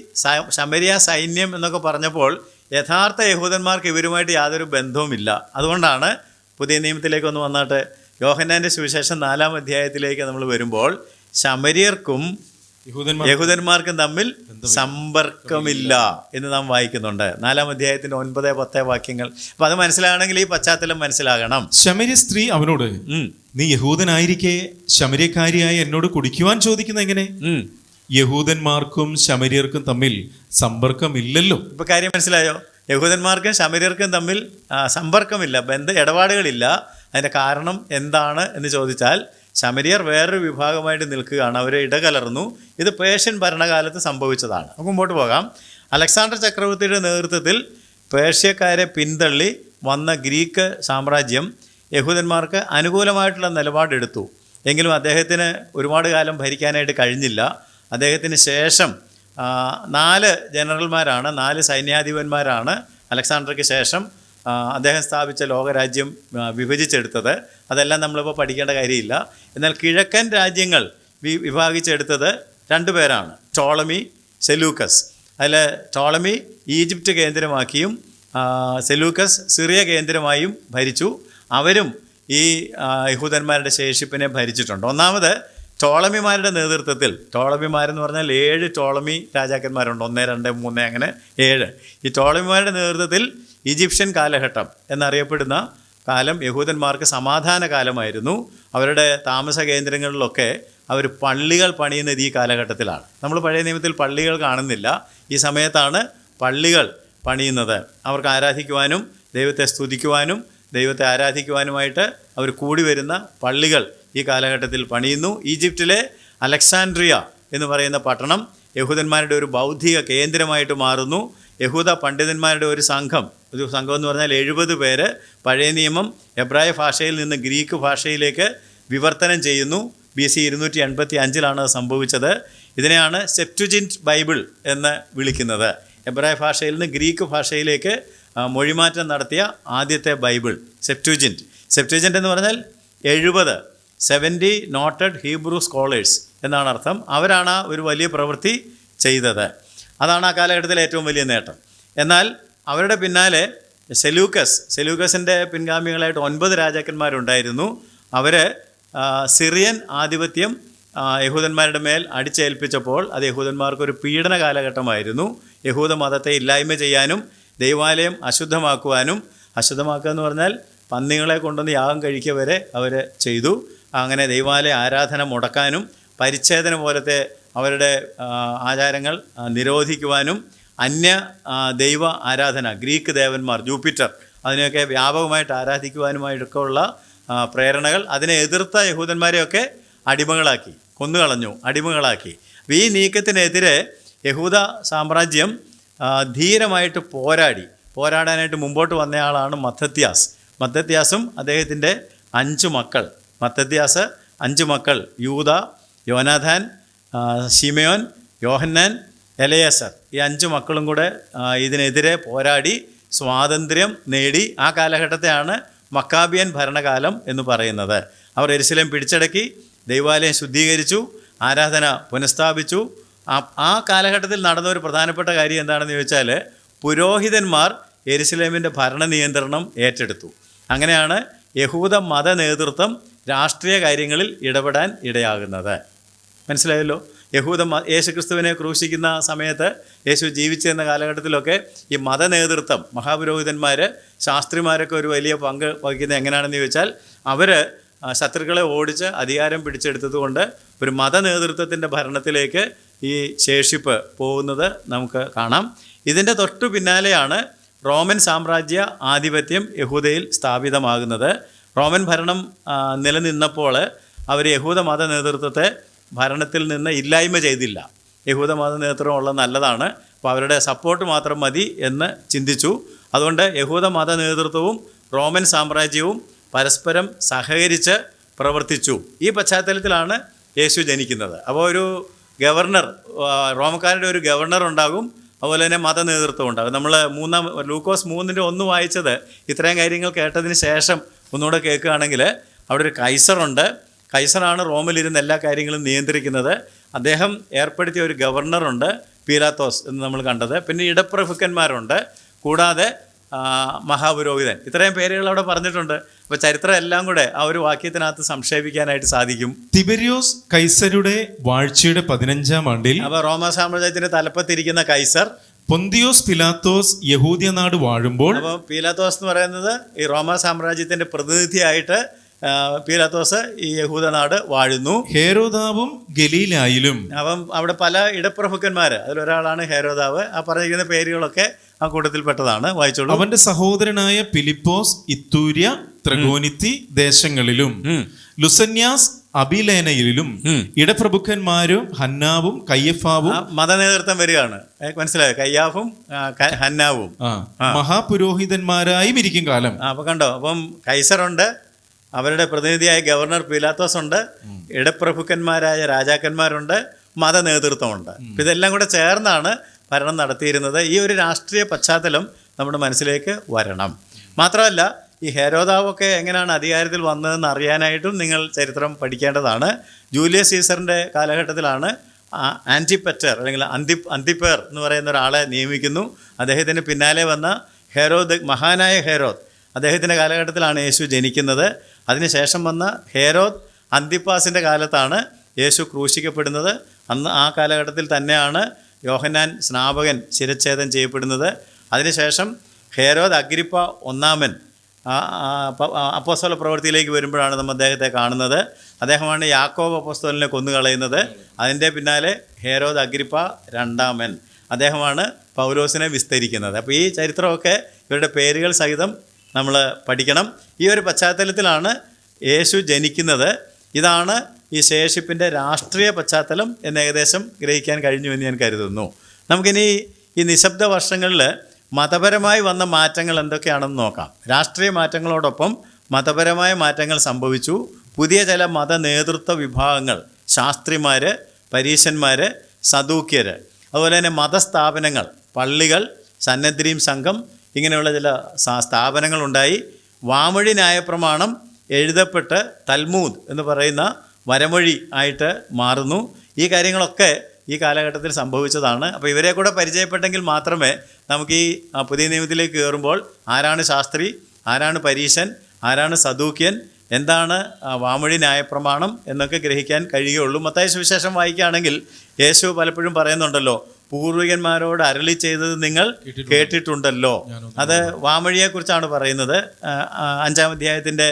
S1: ശമരിയ സൈന്യം എന്നൊക്കെ പറഞ്ഞപ്പോൾ യഥാർത്ഥ യഹൂദന്മാർക്ക് ഇവരുമായിട്ട് യാതൊരു ബന്ധവുമില്ല. അതുകൊണ്ടാണ് പുതിയ നിയമത്തിലേക്ക് ഒന്ന് വന്നിട്ട് യോഹന്നാൻ്റെ സുവിശേഷം 4-ാം അധ്യായത്തിലേക്ക് നമ്മൾ വരുമ്പോൾ ശമരിയർക്കും യഹൂദന്മാർക്കും തമ്മിൽ സമ്പർക്കമില്ല എന്ന് നാം വായിക്കുന്നുണ്ട്. 4-ാം അധ്യായത്തിൻ്റെ 9-10 വാക്യങ്ങൾ. അപ്പം അത് മനസ്സിലാകണമെങ്കിൽ ഈ പശ്ചാത്തലം മനസ്സിലാകണം.
S2: ശമര്യ സ്ത്രീ അവനോട്, നീ യഹൂദനായിരിക്കെ ശമര്യക്കാരിയായ എന്നോട് കുടിക്കുവാൻ ചോദിക്കുന്ന എങ്ങനെ? യഹൂദന്മാർക്കും ശമര്യർക്കും തമ്മിൽ സമ്പർക്കമില്ലല്ലോ.
S1: ഇപ്പൊ കാര്യം മനസ്സിലായോ? യഹൂദന്മാർക്കും ശമര്യർക്കും തമ്മിൽ സമ്പർക്കമില്ല, ഇടപാടുകളില്ല. അതിൻ്റെ കാരണം എന്താണ് എന്ന് ചോദിച്ചാൽ, ശമര്യർ വേറൊരു വിഭാഗമായിട്ട് നിൽക്കുകയാണ്, അവർ ഇടകലർന്നു. ഇത് പേർഷ്യൻ ഭരണകാലത്ത് സംഭവിച്ചതാണ്. നമുക്ക് മുമ്പോട്ട് പോകാം. അലക്സാണ്ടർ ചക്രവർത്തിയുടെ നേതൃത്വത്തിൽ പേർഷ്യക്കാരെ പിന്തള്ളി വന്ന ഗ്രീക്ക് സാമ്രാജ്യം യഹൂദന്മാർക്ക് അനുകൂലമായിട്ടുള്ള നിലപാടെടുത്തു. എങ്കിലും അദ്ദേഹത്തിന് ഒരുപാട് കാലം ഭരിക്കാനായിട്ട് കഴിഞ്ഞില്ല. അദ്ദേഹത്തിന് ശേഷം 4 ജനറൽമാരാണ്, 4 സൈന്യാധിപന്മാരാണ് അലക്സാണ്ടർക്ക് ശേഷം അദ്ദേഹം സ്ഥാപിച്ച ലോകരാജ്യം വിഭജിച്ചെടുത്തത്. അതെല്ലാം നമ്മളിപ്പോൾ പഠിക്കേണ്ട കാര്യമില്ല. എന്നാൽ കിഴക്കൻ രാജ്യങ്ങൾ വിഭാഗിച്ചെടുത്തത് 2 പേരാണ്, ടോളമി, സെലൂക്കസ്. അതിൽ ടോളമി ഈജിപ്റ്റ് കേന്ദ്രമാക്കിയും സെലൂക്കസ് സിറിയ കേന്ദ്രമായും ഭരിച്ചു. അവരും ഈ യഹൂദന്മാരുടെ ശേഷിപ്പിനെ ഭരിച്ചിട്ടുണ്ട്. ഒന്നാമത് ടോളമിമാരുടെ നേതൃത്വത്തിൽ, ടോളമിമാരെന്ന് പറഞ്ഞാൽ 7 ടോളമി രാജാക്കന്മാരുണ്ട്, 1, 2, 3 അങ്ങനെ 7. ഈ ടോളമിമാരുടെ നേതൃത്വത്തിൽ ഈജിപ്ഷ്യൻ കാലഘട്ടം എന്നറിയപ്പെടുന്ന കാലം യഹൂദന്മാർക്ക് സമാധാന കാലമായിരുന്നു. അവരുടെ താമസ കേന്ദ്രങ്ങളിലൊക്കെ അവർ പള്ളികൾ പണിയുന്നത് ഈ കാലഘട്ടത്തിലാണ്. നമ്മൾ പഴയ നിയമത്തിൽ പള്ളികൾ കാണുന്നില്ല. ഈ സമയത്താണ് പള്ളികൾ പണിയുന്നത്. അവർക്ക് ആരാധിക്കുവാനും ദൈവത്തെ സ്തുതിക്കുവാനും ദൈവത്തെ ആരാധിക്കുവാനുമായിട്ട് അവർ കൂടി വരുന്ന പള്ളികൾ ഈ കാലഘട്ടത്തിൽ പണിയുന്നു. ഈജിപ്തിലെ അലക്സാൻഡ്രിയ എന്ന് പറയുന്ന പട്ടണം യഹൂദന്മാരുടെ ഒരു ബൗദ്ധിക കേന്ദ്രമായിട്ട് മാറുന്നു. യഹൂദ പണ്ഡിതന്മാരുടെ ഒരു സംഘം എന്ന് പറഞ്ഞാൽ 70 പേര് പഴയ നിയമം എബ്രായ ഭാഷയിൽ നിന്ന് ഗ്രീക്ക് ഭാഷയിലേക്ക് വിവർത്തനം ചെയ്യുന്നു. BC 285 സംഭവിച്ചത്. ഇതിനെയാണ് സെപ്റ്റുജിൻറ്റ് ബൈബിൾ എന്ന് വിളിക്കുന്നത്. എബ്രായ ഭാഷയിൽ നിന്ന് ഗ്രീക്ക് ഭാഷയിലേക്ക് മൊഴിമാറ്റം നടത്തിയ ആദ്യത്തെ ബൈബിൾ സെപ്റ്റുജിൻറ്റ് എന്ന് പറഞ്ഞാൽ 70 നോട്ടഡ് ഹീബ്രു സ്കോളേഴ്സ് എന്നാണ് അർത്ഥം. അവരാണ് ഒരു വലിയ പ്രവൃത്തി ചെയ്തത്. അതാണ് ആ കാലഘട്ടത്തിലെ ഏറ്റവും വലിയ നേട്ടം. എന്നാൽ അവരുടെ പിന്നാലെ സെലൂക്കസിൻ്റെ പിൻഗാമികളായിട്ട് 9 രാജാക്കന്മാരുണ്ടായിരുന്നു. അവർ സിറിയൻ ആധിപത്യം യഹൂദന്മാരുടെ മേൽ അടിച്ചേൽപ്പിച്ചപ്പോൾ അത് യഹൂദന്മാർക്കൊരു പീഡന കാലഘട്ടമായിരുന്നു. യഹൂദ മതത്തെ ഇല്ലായ്മ ചെയ്യാനും ദൈവാലയം അശുദ്ധമാക്കുവാനും, അശുദ്ധമാക്കുക എന്ന് പറഞ്ഞാൽ പന്നികളെ കൊണ്ടുവന്ന് യാഗം കഴിക്കുക വരെ അവർ ചെയ്തു. അങ്ങനെ ദൈവാലയ ആരാധന മുടക്കാനും പരിച്ഛേദന പോലത്തെ അവരുടെ ആചാരങ്ങൾ നിരോധിക്കുവാനും അന്യ ദൈവ ആരാധന, ഗ്രീക്ക് ദേവന്മാർ, ജൂപ്പിറ്റർ, അതിനെയൊക്കെ വ്യാപകമായിട്ട് ആരാധിക്കുവാനുമായിട്ടൊക്കെ ഉള്ള പ്രേരണകൾ, അതിനെ എതിർത്ത യഹൂദന്മാരെയൊക്കെ അടിമകളാക്കി, കൊന്നുകളഞ്ഞു, അടിമകളാക്കി. ഈ നീക്കത്തിനെതിരെ യഹൂദ സാമ്രാജ്യം ധീരമായിട്ട് പോരാടാനായിട്ട് മുമ്പോട്ട് വന്നയാളാണ് മത്തത്യാസും അദ്ദേഹത്തിൻ്റെ 5 മക്കൾ. 5 മക്കൾ യൂദ, യോനാഥാൻ, ശിമയോൻ, യോഹന്നാൻ, എലയാസർ. ഈ 5 മക്കളും കൂടെ ഇതിനെതിരെ പോരാടി സ്വാതന്ത്ര്യം നേടി. ആ കാലഘട്ടത്തെയാണ് മക്കാബിയൻ ഭരണകാലം എന്ന് പറയുന്നത്. അവർ യെരുശലേം പിടിച്ചടക്കി, ദൈവാലയം ശുദ്ധീകരിച്ചു, ആരാധന പുനഃസ്ഥാപിച്ചു. ആ കാലഘട്ടത്തിൽ നടന്ന ഒരു പ്രധാനപ്പെട്ട കാര്യം എന്താണെന്ന് ചോദിച്ചാൽ, പുരോഹിതന്മാർ യെരുശലേമിൻ്റെ ഭരണ നിയന്ത്രണം ഏറ്റെടുത്തു. അങ്ങനെയാണ് യഹൂദ മത നേതൃത്വം രാഷ്ട്രീയ കാര്യങ്ങളിൽ ഇടപെടാൻ ഇടയാകുന്നത്. മനസ്സിലായല്ലോ? യേശുക്രിസ്തുവിനെ ക്രൂശിക്കുന്ന സമയത്ത്, യേശു ജീവിച്ചിരുന്ന കാലഘട്ടത്തിലൊക്കെ ഈ മത നേതൃത്വം, മഹാപുരോഹിതന്മാർ, ശാസ്ത്രിമാരൊക്കെ ഒരു വലിയ പങ്ക് വഹിക്കുന്നത് എങ്ങനെയാണെന്ന് ചോദിച്ചാൽ, അവർ ശത്രുക്കളെ ഓടിച്ച് അധികാരം പിടിച്ചെടുത്തതുകൊണ്ട് ഒരു മത നേതൃത്വത്തിൻ്റെ ഭരണത്തിലേക്ക് ഈ ശേഷിപ്പ് പോകുന്നത് നമുക്ക് കാണാം. ഇതിൻ്റെ തൊട്ടു പിന്നാലെയാണ് റോമൻ സാമ്രാജ്യ ആധിപത്യം യഹൂദയിൽ സ്ഥാപിതമാകുന്നത്. റോമൻ ഭരണം നിലനിന്നപ്പോൾ അവർ യഹൂദ മത നേതൃത്വത്തെ ഭരണത്തിൽ നിന്ന് ഇല്ലായ്മ ചെയ്തില്ല. യഹൂദ മത നേതൃത്വം ഉള്ളത് നല്ലതാണ്, അപ്പോൾ അവരുടെ സപ്പോർട്ട് മാത്രം മതി എന്ന് ചിന്തിച്ചു. അതുകൊണ്ട് യഹൂദ മത നേതൃത്വവും റോമൻ സാമ്രാജ്യവും പരസ്പരം സഹകരിച്ച് പ്രവർത്തിച്ചു. ഈ പശ്ചാത്തലത്തിലാണ് യേശു ജനിക്കുന്നത്. അപ്പോൾ ഒരു ഗവർണർ, റോമക്കാരുടെ ഒരു ഗവർണർ ഉണ്ടാകും, അതുപോലെ തന്നെ മത നേതൃത്വം ഉണ്ടാകും. നമ്മൾ ലൂക്കോസ് 3:1 വായിച്ചത് ഇത്രയും കാര്യങ്ങൾ കേട്ടതിന് ശേഷം ഒന്നുകൂടെ കേൾക്കുകയാണെങ്കിൽ, അവിടെ ഒരു കൈസറുണ്ട്. കൈസറാണ് റോമിലിരുന്ന് എല്ലാ കാര്യങ്ങളും നിയന്ത്രിക്കുന്നത്. അദ്ദേഹം ഏർപ്പെടുത്തിയ ഒരു ഗവർണറുണ്ട്, പീലാത്തോസ് എന്ന് നമ്മൾ കണ്ടത്. പിന്നെ ഇടപ്രഭുക്കന്മാരുണ്ട്, കൂടാതെ മഹാപുരോഹിതൻ. ഇത്രയും പേരുകൾ അവിടെ പറഞ്ഞിട്ടുണ്ട്. അപ്പോൾ ചരിത്രം എല്ലാം കൂടെ ആ ഒരു വാക്യത്തിനകത്ത് സംക്ഷേപിക്കാനായിട്ട് സാധിക്കും.
S2: തിബെരിയോസ് കൈസരുടെ വാഴ്ചയുടെ 15-ാം ആണ്ടിൽ,
S1: അപ്പോൾ റോമ സാമ്രാജ്യത്തിന്റെ തലപ്പത്തിരിക്കുന്ന കൈസർ
S2: പൊന്തിയോസ് പിലാത്തോസ് യഹൂദ്യ നാട് വാഴുമ്പോൾ,
S1: അപ്പോൾ പീലാത്തോസ് എന്ന് പറയുന്നത് ഈ റോമ സാമ്രാജ്യത്തിന്റെ പ്രതിനിധിയായിട്ട് പീലാത്തോസ് ഈ യഹൂദ നാട് വാഴുന്നു.
S2: ഹേരോദാവും ഗലീലായിലും.
S1: അപ്പം അവിടെ പല ഇടപ്രഭുക്കന്മാർ, അതിലൊരാളാണ് ഹേരോദാവ്. ആ പറഞ്ഞിരിക്കുന്ന പേരുകളൊക്കെ ആ കൂട്ടത്തിൽപ്പെട്ടതാണ്. വായിച്ചോളൂ.
S2: അവന്റെ സഹോദരനായ ഫിലിപ്പോസ് ഇത്തൂര്യ ത്രഗോനിത്തി ദേശങ്ങളിലും ലുസന്യാസ് അബിലേനയിലും ഇടപ്രഭുക്കന്മാരും ഹന്നാവും കയ്യഫാവും.
S1: മതനേതൃത്വം വരികയാണ്, മനസ്സിലായോ? കയ്യാഫും ഹന്നാവും
S2: മഹാപുരോഹിതന്മാരായും ഇരിക്കും കാലം.
S1: അപ്പൊ കണ്ടോ, അപ്പം കൈസറുണ്ട്, അവരുടെ പ്രതിനിധിയായ ഗവർണർ പീലാത്തോസ് ഉണ്ട്, ഇടപ്രഭുക്കന്മാരായ രാജാക്കന്മാരുണ്ട്, മതനേതൃത്വമുണ്ട്. അപ്പം ഇതെല്ലാം കൂടെ ചേർന്നാണ് ഭരണം നടത്തിയിരുന്നത്. ഈ ഒരു രാഷ്ട്രീയ പശ്ചാത്തലം നമ്മുടെ മനസ്സിലേക്ക് വരണം. മാത്രമല്ല, ഈ ഹെരോദാവൊക്കെ എങ്ങനെയാണ് അധികാരത്തിൽ വന്നതെന്ന് അറിയാനായിട്ടും നിങ്ങൾ ചരിത്രം പഠിക്കേണ്ടതാണ്. ജൂലിയസ് സീസറിൻ്റെ കാലഘട്ടത്തിലാണ് ആൻറ്റിപ്പറ്റർ അല്ലെങ്കിൽ അന്തിപ്പേർ എന്ന് പറയുന്ന ഒരാളെ നിയമിക്കുന്നു. അദ്ദേഹത്തിന് പിന്നാലെ വന്ന ഹെരോദ്, മഹാനായ ഹെരോദ്, അദ്ദേഹത്തിൻ്റെ കാലഘട്ടത്തിലാണ് യേശു ജനിക്കുന്നത്. അതിനുശേഷം വന്ന ഹെരോദ് അന്തിപ്പാസിൻ്റെ കാലത്താണ് യേശു ക്രൂശിക്കപ്പെടുന്നത്. അന്ന് ആ കാലഘട്ടത്തിൽ തന്നെയാണ് യോഹന്നാൻ സ്നാപകൻ ശിരച്ഛേദം ചെയ്യപ്പെടുന്നത്. അതിനുശേഷം ഹെരോദ് അഗ്രിപ്പ ഒന്നാമൻ അപ്പോസ്തല പ്രവൃത്തിയിലേക്ക് വരുമ്പോഴാണ് നമ്മൾ അദ്ദേഹത്തെ കാണുന്നത്. അദ്ദേഹമാണ് യാക്കോബ് അപ്പോസ്തലനെ കൊന്നുകളയുന്നത്. അതിൻ്റെ പിന്നാലെ ഹെരോദ് അഗ്രിപ്പ രണ്ടാമൻ, അദ്ദേഹമാണ് പൗലോസിനെ വിസ്തരിക്കുന്നത്. അപ്പോൾ ഈ ചരിത്രമൊക്കെ ഇവരുടെ പേരുകൾ സഹിതം നമ്മൾ പഠിക്കണം. ഈ ഒരു പശ്ചാത്തലത്തിലാണ് യേശു ജനിക്കുന്നത്. ഇതാണ് ഈ ശേഷിപ്പിൻ്റെ രാഷ്ട്രീയ പശ്ചാത്തലം എന്ന് ഏകദേശം ഗ്രഹിക്കാൻ കഴിഞ്ഞു എന്ന് ഞാൻ കരുതുന്നു. നമുക്കിനി ഈ നിശബ്ദ വർഷങ്ങളിൽ മതപരമായി വന്ന മാറ്റങ്ങൾ എന്തൊക്കെയാണെന്ന് നോക്കാം. രാഷ്ട്രീയ മാറ്റങ്ങളോടൊപ്പം മതപരമായ മാറ്റങ്ങൾ സംഭവിച്ചു. പുതിയ ചില മതനേതൃത്വ വിഭാഗങ്ങൾ, ശാസ്ത്രിമാർ, പരീശന്മാർ, സദൂക്യർ, അതുപോലെ തന്നെ മതസ്ഥാപനങ്ങൾ, പള്ളികൾ, സന്നദ്രീം സംഘം, ഇങ്ങനെയുള്ള ചില സ്ഥാപനങ്ങളുണ്ടായി. വാമൊഴി ന്യായപ്രമാണം എഴുതപ്പെട്ട് തൽമൂദ് എന്ന് പറയുന്ന വരമൊഴി ആയിട്ട് മാറുന്നു. ഈ കാര്യങ്ങളൊക്കെ ഈ കാലഘട്ടത്തിൽ സംഭവിച്ചതാണ്. അപ്പോൾ ഇവരെ കൂടെ പരിചയപ്പെട്ടെങ്കിൽ മാത്രമേ നമുക്ക് ഈ പുതിയ നിയമത്തിലേക്ക് കയറുമ്പോൾ ആരാണ് ശാസ്ത്രി, ആരാണ് പരീശൻ, ആരാണ് സദൂക്യൻ, എന്താണ് വാമൊഴി ന്യായപ്രമാണം എന്നൊക്കെ ഗ്രഹിക്കാൻ കഴിയുകയുള്ളൂ. മത്തായി സുവിശേഷം വായിക്കുകയാണെങ്കിൽ യേശു പലപ്പോഴും പറയുന്നുണ്ടല്ലോ, പൂർവികന്മാരോട് അരുളി ചെയ്തത് നിങ്ങൾ കേട്ടിട്ടുണ്ടല്ലോ. അത് വാമൊഴിയെക്കുറിച്ചാണ് പറയുന്നത്. 5-ാം അധ്യായത്തിൻ്റെ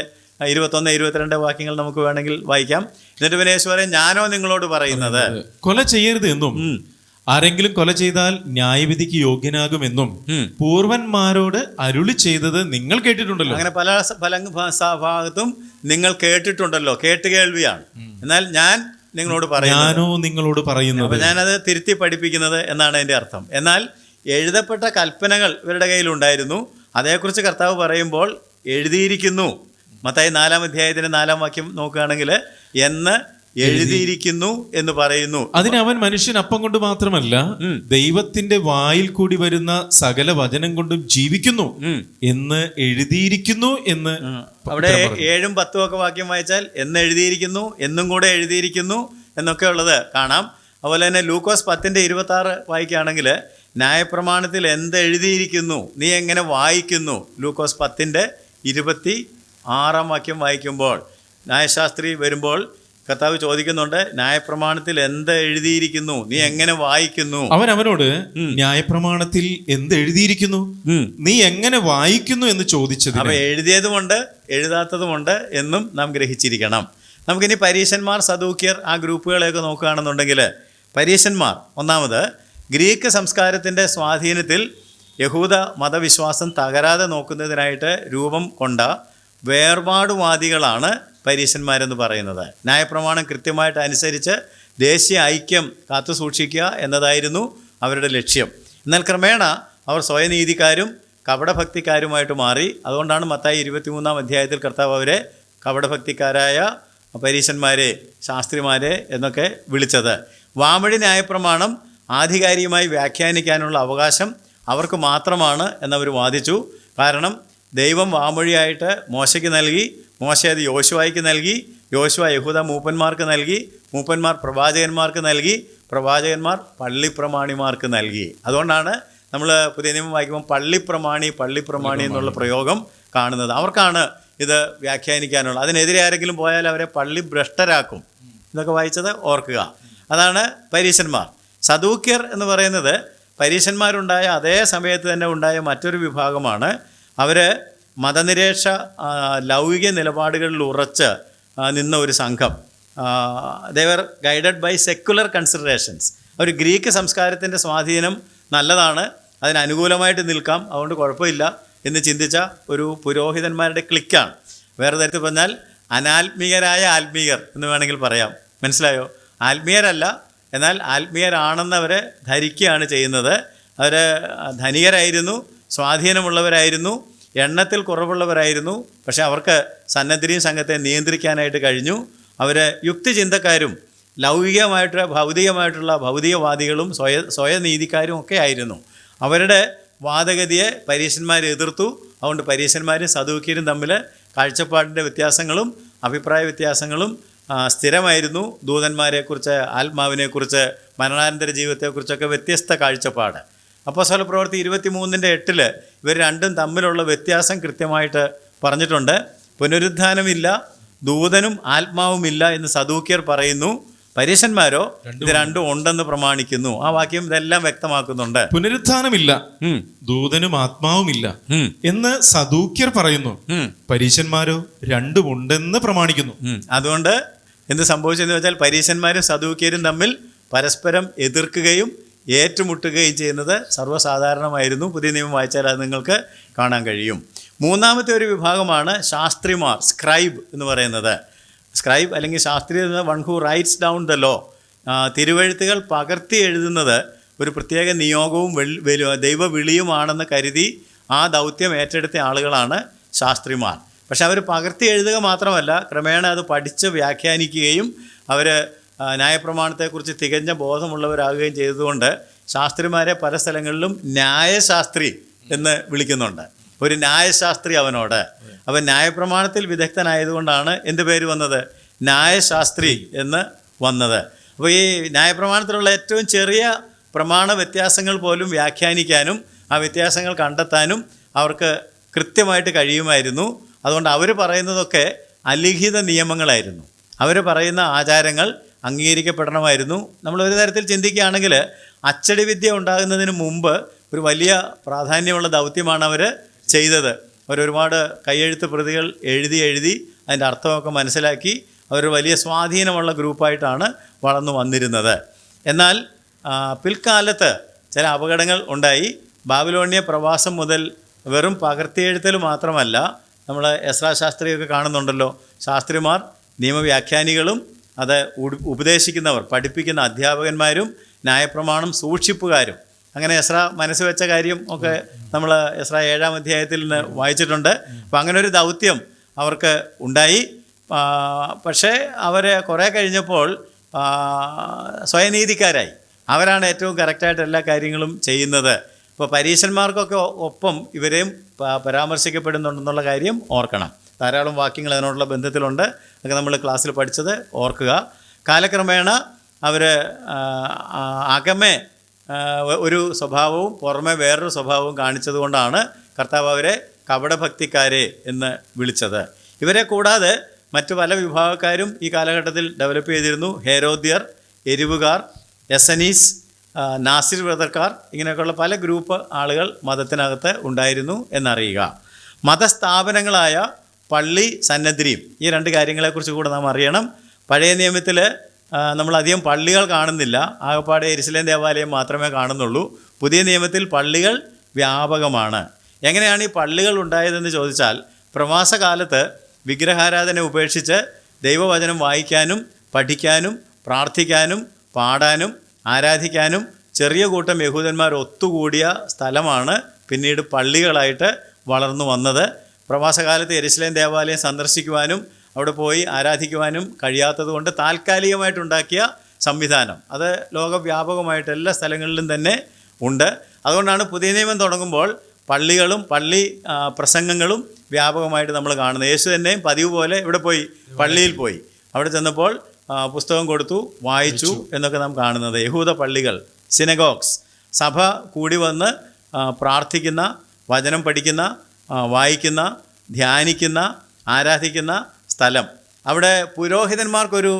S1: 21-22 വാക്യങ്ങൾ നമുക്ക് വേണമെങ്കിൽ വായിക്കാം. എന്നിട്ട് പിന്നെ യേശു പറയും, ഞാനോ നിങ്ങളോട് പറയുന്നത്
S2: കൊല ചെയ്യരുത് എന്നും ആരെങ്കിലും കൊല ചെയ്താൽ ന്യായവിധിക്ക് യോഗ്യനാകുമെന്നും പൂർവന്മാരോട് അരുളി ചെയ്തത് നിങ്ങൾ കേട്ടിട്ടുണ്ടല്ലോ.
S1: അങ്ങനെ പല ഭാഗത്തും നിങ്ങൾ കേട്ടിട്ടുണ്ടല്ലോ, കേട്ടുകേൾവിയാണ്. എന്നാൽ ഞാൻ നിങ്ങളോട്
S2: ഞാനോ നിങ്ങളോട് പറയുന്നത്.
S1: അപ്പം ഞാനത് തിരുത്തി പഠിപ്പിക്കുന്നത് എന്നാണ് അതിൻ്റെ അർത്ഥം. എന്നാൽ എഴുതപ്പെട്ട കൽപ്പനകൾ ഇവരുടെ കയ്യിലുണ്ടായിരുന്നു. അതേക്കുറിച്ച് കർത്താവ് പറയുമ്പോൾ എഴുതിയിരിക്കുന്നു. മത്തായി 4-ാം അധ്യായത്തിൻ്റെ 4-ാം വാക്യം നോക്കുകയാണെങ്കിൽ എന്ന് എഴുതിയിരിക്കുന്നു എന്ന് പറയുന്നു.
S2: അതിന് അവൻ മനുഷ്യൻ അപ്പം കൊണ്ട് മാത്രമല്ല ദൈവത്തിന്റെ വായിൽ കൂടി വരുന്ന സകല വചനം കൊണ്ടും ജീവിക്കുന്നു എന്ന് എഴുതിയിരിക്കുന്നു എന്ന്.
S1: അവിടെ 7-ഉം 10-ഉം ഒക്കെ വാക്യം വായിച്ചാൽ എന്ന് എഴുതിയിരിക്കുന്നു, എന്നും കൂടെ എഴുതിയിരിക്കുന്നു എന്നൊക്കെ ഉള്ളത് കാണാം. അതുപോലെ തന്നെ ലൂക്കോസ് 10-26 വായിക്കുകയാണെങ്കിൽ ന്യായപ്രമാണത്തിൽ എന്ത് എഴുതിയിരിക്കുന്നു, നീ എങ്ങനെ വായിക്കുന്നു. ലൂക്കോസ് 10-26 വാക്യം വായിക്കുമ്പോൾ ന്യായശാസ്ത്രി വരുമ്പോൾ കർത്താവ് ചോദിക്കുന്നുണ്ട്, ന്യായപ്രമാണത്തിൽ എന്ത് എഴുതിയിരിക്കുന്നു, നീ എങ്ങനെ വായിക്കുന്നു.
S2: അവനോട് ന്യായപ്രമാണത്തിൽ എന്ത് എഴുതിയിരിക്കുന്നു, നീ എങ്ങനെ വായിക്കുന്നു എന്ന് ചോദിച്ചത്.
S1: അപ്പൊ എഴുതിയതുമുണ്ട് എഴുതാത്തതുമുണ്ട് എന്നും നാം ഗ്രഹിച്ചിരിക്കണം. നമുക്കിനി പരീശന്മാർ, സദൂക്യർ, ആ ഗ്രൂപ്പുകളെയൊക്കെ നോക്കുകയാണെന്നുണ്ടെങ്കിൽ, പരീശന്മാർ ഒന്നാമത് ഗ്രീക്ക് സംസ്കാരത്തിൻ്റെ സ്വാധീനത്തിൽ യഹൂദ മതവിശ്വാസം തകരാതെ നോക്കുന്നതിനായിട്ട് രൂപം കൊണ്ട വേർപാടുവാദികളാണ് പരീശന്മാരെന്ന് പറയുന്നത്. ന്യായപ്രമാണം കൃത്യമായിട്ട് അനുസരിച്ച് ദേശീയ ഐക്യം കാത്തു സൂക്ഷിക്കുക എന്നതായിരുന്നു അവരുടെ ലക്ഷ്യം. എന്നാൽ ക്രമേണ അവർ സ്വയനീതിക്കാരും കപടഭക്തിക്കാരുമായിട്ട് മാറി. അതുകൊണ്ടാണ് മത്തായി 23-ാം അധ്യായത്തിൽ കർത്താവ് അവരെ കപടഭക്തിക്കാരായ പരീശന്മാരെ, ശാസ്ത്രിമാരെ എന്നൊക്കെ വിളിച്ചത്. വാമൊഴി ന്യായപ്രമാണം ആധികാരികമായി വ്യാഖ്യാനിക്കാനുള്ള അവകാശം അവർക്ക് മാത്രമാണ് എന്നവർ വാദിച്ചു. കാരണം ദൈവം വാമൊഴിയായിട്ട് മോശയ്ക്ക് നൽകി, മോശ അത് യോശുവായ്ക്ക് നൽകി, യോശുവ യഹൂദ മൂപ്പന്മാർക്ക് നൽകി, മൂപ്പന്മാർ പ്രവാചകന്മാർക്ക് നൽകി, പ്രവാചകന്മാർ പള്ളിപ്രമാണിമാർക്ക് നൽകി. അതുകൊണ്ടാണ് നമ്മൾ പുതിയ നിയമം വായിക്കുമ്പോൾ പള്ളിപ്രമാണി എന്നുള്ള പ്രയോഗം കാണുന്നത്. അവർക്കാണ് ഇത് വ്യാഖ്യാനിക്കാനുള്ളത്. അതിനെതിരെ ആരെങ്കിലും പോയാൽ അവരെ പള്ളി ഭ്രഷ്ടരാക്കും. ഇതൊക്കെ വായിച്ചത് ഓർക്കുക. അതാണ് പരീശന്മാർ. സദൂക്യർ എന്ന് പറയുന്നത് പരീശന്മാരുണ്ടായ അതേ സമയത്ത് തന്നെ ഉണ്ടായ മറ്റൊരു വിഭാഗമാണ്. അവർ മതനിരപേക്ഷ ലൗകിക നിലപാടുകളിൽ ഉറച്ച് നിന്ന ഒരു സംഘം. They were guided by secular considerations. ഒരു ഗ്രീക്ക് സംസ്കാരത്തിൻ്റെ സ്വാധീനം നല്ലതാണ്, അതിനനുകൂലമായിട്ട് നിൽക്കാം, അതുകൊണ്ട് കുഴപ്പമില്ല എന്ന് ചിന്തിച്ച ഒരു പുരോഹിതന്മാരുടെ ക്ലിക്കാണ്. വേറെ തരത്തിൽ പറഞ്ഞാൽ അനാത്മീയരായ ആത്മീയർ എന്ന് വേണമെങ്കിൽ പറയാം. മനസ്സിലായോ? ആത്മീയരല്ല, എന്നാൽ ആത്മീയരാണെന്നവരെ ധരിക്കുകയാണ് ചെയ്യുന്നത്. അവർ ധനികരായിരുന്നു, സ്വാധീനമുള്ളവരായിരുന്നു, എണ്ണത്തിൽ കുറവുള്ളവരായിരുന്നു. പക്ഷേ അവർക്ക് സന്നദ്ധരിയും സംഘത്തെ നിയന്ത്രിക്കാനായിട്ട് കഴിഞ്ഞു. അവർ യുക്തിചിന്തക്കാരും ഭൗതികമായിട്ടുള്ള ഭൗതികവാദികളും സ്വയനീതിക്കാരും ഒക്കെ ആയിരുന്നു. അവരുടെ വാദഗതിയെ പരീശന്മാർ എതിർത്തു. അതുകൊണ്ട് പരീശന്മാരും സദൂക്യരും തമ്മിൽ കാഴ്ചപ്പാടിൻ്റെ വ്യത്യാസങ്ങളും അഭിപ്രായ വ്യത്യാസങ്ങളും സ്ഥിരമായിരുന്നു. ദൂതന്മാരെക്കുറിച്ച്, ആത്മാവിനെക്കുറിച്ച്, മരണാനന്തര ജീവിതത്തെക്കുറിച്ചൊക്കെ വ്യത്യസ്ത കാഴ്ചപ്പാട്. അപ്പോസ്തലപ്രവൃത്തി 23:8 ഇവർ രണ്ടും തമ്മിലുള്ള വ്യത്യാസം കൃത്യമായിട്ട് പറഞ്ഞിട്ടുണ്ട്. പുനരുത്ഥാനമില്ല, ദൂതനും ആത്മാവുമില്ല എന്ന് സദൂക്യർ പറയുന്നു. പരീശന്മാരോ ഇത് രണ്ടും ഉണ്ടെന്ന് പ്രമാണിക്കുന്നു. ആ വാക്യം ഇതെല്ലാം വ്യക്തമാക്കുന്നുണ്ട്.
S2: പുനരുത്ഥാനമില്ല, ദൂതനും ആത്മാവുമില്ല എന്ന് സദൂക്യർ പറയുന്നു. പരീശന്മാരോ രണ്ടും ഉണ്ടെന്ന് പ്രമാണിക്കുന്നു.
S1: അതുകൊണ്ട് എന്ത് സംഭവിച്ചെന്ന് വെച്ചാൽ പരീശന്മാരും സദൂക്യരും തമ്മിൽ പരസ്പരം എതിർക്കുകയും ഏറ്റുമുട്ടുകയും ചെയ്യുന്നത് സർവ്വസാധാരണമായിരുന്നു. പുതിയ നിയമം വായിച്ചാൽ അത് നിങ്ങൾക്ക് കാണാൻ കഴിയും. മൂന്നാമത്തെ ഒരു വിഭാഗമാണ് ശാസ്ത്രിമാർ, സ്ക്രൈബ് എന്ന് പറയുന്നത്. സ്ക്രൈബ് അല്ലെങ്കിൽ ശാസ്ത്രി എന്ന one who writes down the law. തിരുവെഴുത്തുകൾ പകർത്തി എഴുതുന്നത് ഒരു പ്രത്യേക നിയോഗവും ദൈവവിളിയുമാണെന്ന് കരുതി ആ ദൗത്യം ഏറ്റെടുത്ത ആളുകളാണ് ശാസ്ത്രിമാർ. പക്ഷെ അവർ പകർത്തി എഴുതുക മാത്രമല്ല, ക്രമേണ അത് പഠിച്ച് വ്യാഖ്യാനിക്കുകയും അവർ ന്യായപ്രമാണത്തെക്കുറിച്ച് തികഞ്ഞ ബോധമുള്ളവരാകുകയും ചെയ്തതുകൊണ്ട് ശാസ്ത്രിമാരെ പല സ്ഥലങ്ങളിലും ന്യായശാസ്ത്രി എന്ന് വിളിക്കുന്നുണ്ട്. ഒരു ന്യായശാസ്ത്രി അവനോട്. അവൻ ന്യായപ്രമാണത്തിൽ വിദഗ്ധനായതുകൊണ്ടാണ് എന്ത് പേര് വന്നത്? ന്യായശാസ്ത്രി എന്ന് വന്നത്. അപ്പോൾ ഈ ന്യായപ്രമാണത്തിലുള്ള ഏറ്റവും ചെറിയ പ്രമാണ വ്യത്യാസങ്ങൾ പോലും വ്യാഖ്യാനിക്കാനും ആ വ്യത്യാസങ്ങൾ കണ്ടെത്താനും അവർക്ക് കൃത്യമായിട്ട് കഴിയുമായിരുന്നു. അതുകൊണ്ട് അവർ പറയുന്നതൊക്കെ അലിഖിത നിയമങ്ങളായിരുന്നു. അവർ പറയുന്ന ആചാരങ്ങൾ അംഗീകരിക്കപ്പെടണമായിരുന്നു. നമ്മൾ ഒരു തരത്തിൽ ചിന്തിക്കുകയാണെങ്കിൽ അച്ചടി വിദ്യ ഉണ്ടാകുന്നതിന് മുമ്പ് ഒരു വലിയ പ്രാധാന്യമുള്ള ദൗത്യമാണ് അവർ ചെയ്തത്. അവരൊരുപാട് കയ്യെഴുത്ത് പ്രതികൾ എഴുതി അതിൻ്റെ അർത്ഥമൊക്കെ മനസ്സിലാക്കി അവരൊരു വലിയ സ്വാധീനമുള്ള ഗ്രൂപ്പായിട്ടാണ് വളർന്നു വന്നിരുന്നത്. എന്നാൽ പിൽക്കാലത്ത് ചില അപകടങ്ങൾ ഉണ്ടായി. ബാബിലോണിയ പ്രവാസം മുതൽ വെറും പകർത്തിയെഴുത്തൽ മാത്രമല്ല, നമ്മൾ എസ്രാ ശാസ്ത്രിയൊക്കെ കാണുന്നുണ്ടല്ലോ. ശാസ്ത്രിമാർ നിയമവ്യാഖ്യാനികളും അത് ഉപദേശിക്കുന്നവർ, പഠിപ്പിക്കുന്ന അധ്യാപകന്മാരും ന്യായപ്രമാണം സൂക്ഷിപ്പുകാരും. അങ്ങനെ എസ്രാ മനസ്സ് വെച്ച കാര്യം ഒക്കെ നമ്മൾ എസ്രാ 7-ാം അധ്യായത്തിൽ നിന്ന് വായിച്ചിട്ടുണ്ട്. അപ്പം അങ്ങനെ ഒരു ദൗത്യം അവർക്ക് ഉണ്ടായി. പക്ഷേ അവർ കുറേ കഴിഞ്ഞപ്പോൾ സ്വയനീതിക്കാരായി. അവരാണ് ഏറ്റവും കറക്റ്റായിട്ട് എല്ലാ കാര്യങ്ങളും ചെയ്യുന്നത്. ഇപ്പോൾ പരീശന്മാർക്കൊക്കെ ഒപ്പം ഇവരെയും പരാമർശിക്കപ്പെടുന്നുണ്ടെന്നുള്ള കാര്യം ഓർക്കണം. ധാരാളം വാക്യങ്ങൾ അതിനോടുള്ള ബന്ധത്തിലുണ്ട്. അതൊക്കെ നമ്മൾ ക്ലാസ്സിൽ പഠിച്ചത് ഓർക്കുക. കാലക്രമേണ അവർ അകമേ ഒരു സ്വഭാവവും പുറമെ വേറൊരു സ്വഭാവവും കാണിച്ചതുകൊണ്ടാണ് കർത്താവ് അവരെ കപടഭക്തിക്കാരെ എന്ന് വിളിച്ചത്. ഇവരെ കൂടാതെ മറ്റു പല വിഭാഗക്കാരും ഈ കാലഘട്ടത്തിൽ ഡെവലപ്പ് ചെയ്തിരുന്നു. ഹേരോദ്യർ, എരിവുകാർ, എസനീസ്, നാസിർ വ്രതക്കാർ, ഇങ്ങനെയൊക്കെയുള്ള പല ഗ്രൂപ്പ് ആളുകൾ മതത്തിനകത്ത് ഉണ്ടായിരുന്നു എന്നറിയുക. മതസ്ഥാപനങ്ങളായ പള്ളി, സന്നദ്ധരിയും, ഈ രണ്ട് കാര്യങ്ങളെക്കുറിച്ച് കൂടെ നാം അറിയണം. പഴയ നിയമത്തിൽ നമ്മളധികം പള്ളികൾ കാണുന്നില്ല. ആകപ്പാടെ യെരുശലേം ദേവാലയം മാത്രമേ കാണുന്നുള്ളൂ. പുതിയ നിയമത്തിൽ പള്ളികൾ വ്യാപകമാണ്. എങ്ങനെയാണ് ഈ പള്ളികൾ ഉണ്ടായതെന്ന് ചോദിച്ചാൽ, പ്രവാസകാലത്ത് വിഗ്രഹാരാധന ഉപേക്ഷിച്ച് ദൈവവചനം വായിക്കാനും പഠിക്കാനും പ്രാർത്ഥിക്കാനും പാടാനും ആരാധിക്കാനും ചെറിയ കൂട്ടം യഹൂദന്മാർ ഒത്തുകൂടിയ സ്ഥലമാണ് പിന്നീട് പള്ളികളായിട്ട് വളർന്നു വന്നത്. പ്രവാസകാലത്ത് യെരുശലേം ദേവാലയം സന്ദർശിക്കുവാനും അവിടെ പോയി ആരാധിക്കുവാനും കഴിയാത്തത് കൊണ്ട് താൽക്കാലികമായിട്ടുണ്ടാക്കിയ സംവിധാനം അത് ലോകവ്യാപകമായിട്ട് എല്ലാ സ്ഥലങ്ങളിലും തന്നെ ഉണ്ട്. അതുകൊണ്ടാണ് പുതിയ നിയമം തുടങ്ങുമ്പോൾ പള്ളികളും പള്ളി പ്രസംഗങ്ങളും വ്യാപകമായിട്ട് നമ്മൾ കാണുന്നത്. യേശു തന്നെയും പതിവ് പോലെ ഇവിടെ പോയി, പള്ളിയിൽ പോയി. അവിടെ ചെന്നപ്പോൾ പുസ്തകം കൊടുത്തു, വായിച്ചു എന്നൊക്കെ നാം കാണുന്നത്. യഹൂദ പള്ളികൾ, സിനഗോഗ്സ്, സഭ കൂടി വന്ന് പ്രാർത്ഥിക്കുന്ന, വചനം പഠിക്കുന്ന, വായിക്കുന്ന, ധ്യാനിക്കുന്ന, ആരാധിക്കുന്ന സ്ഥലം. അവിടെ പുരോഹിതന്മാർക്കൊരു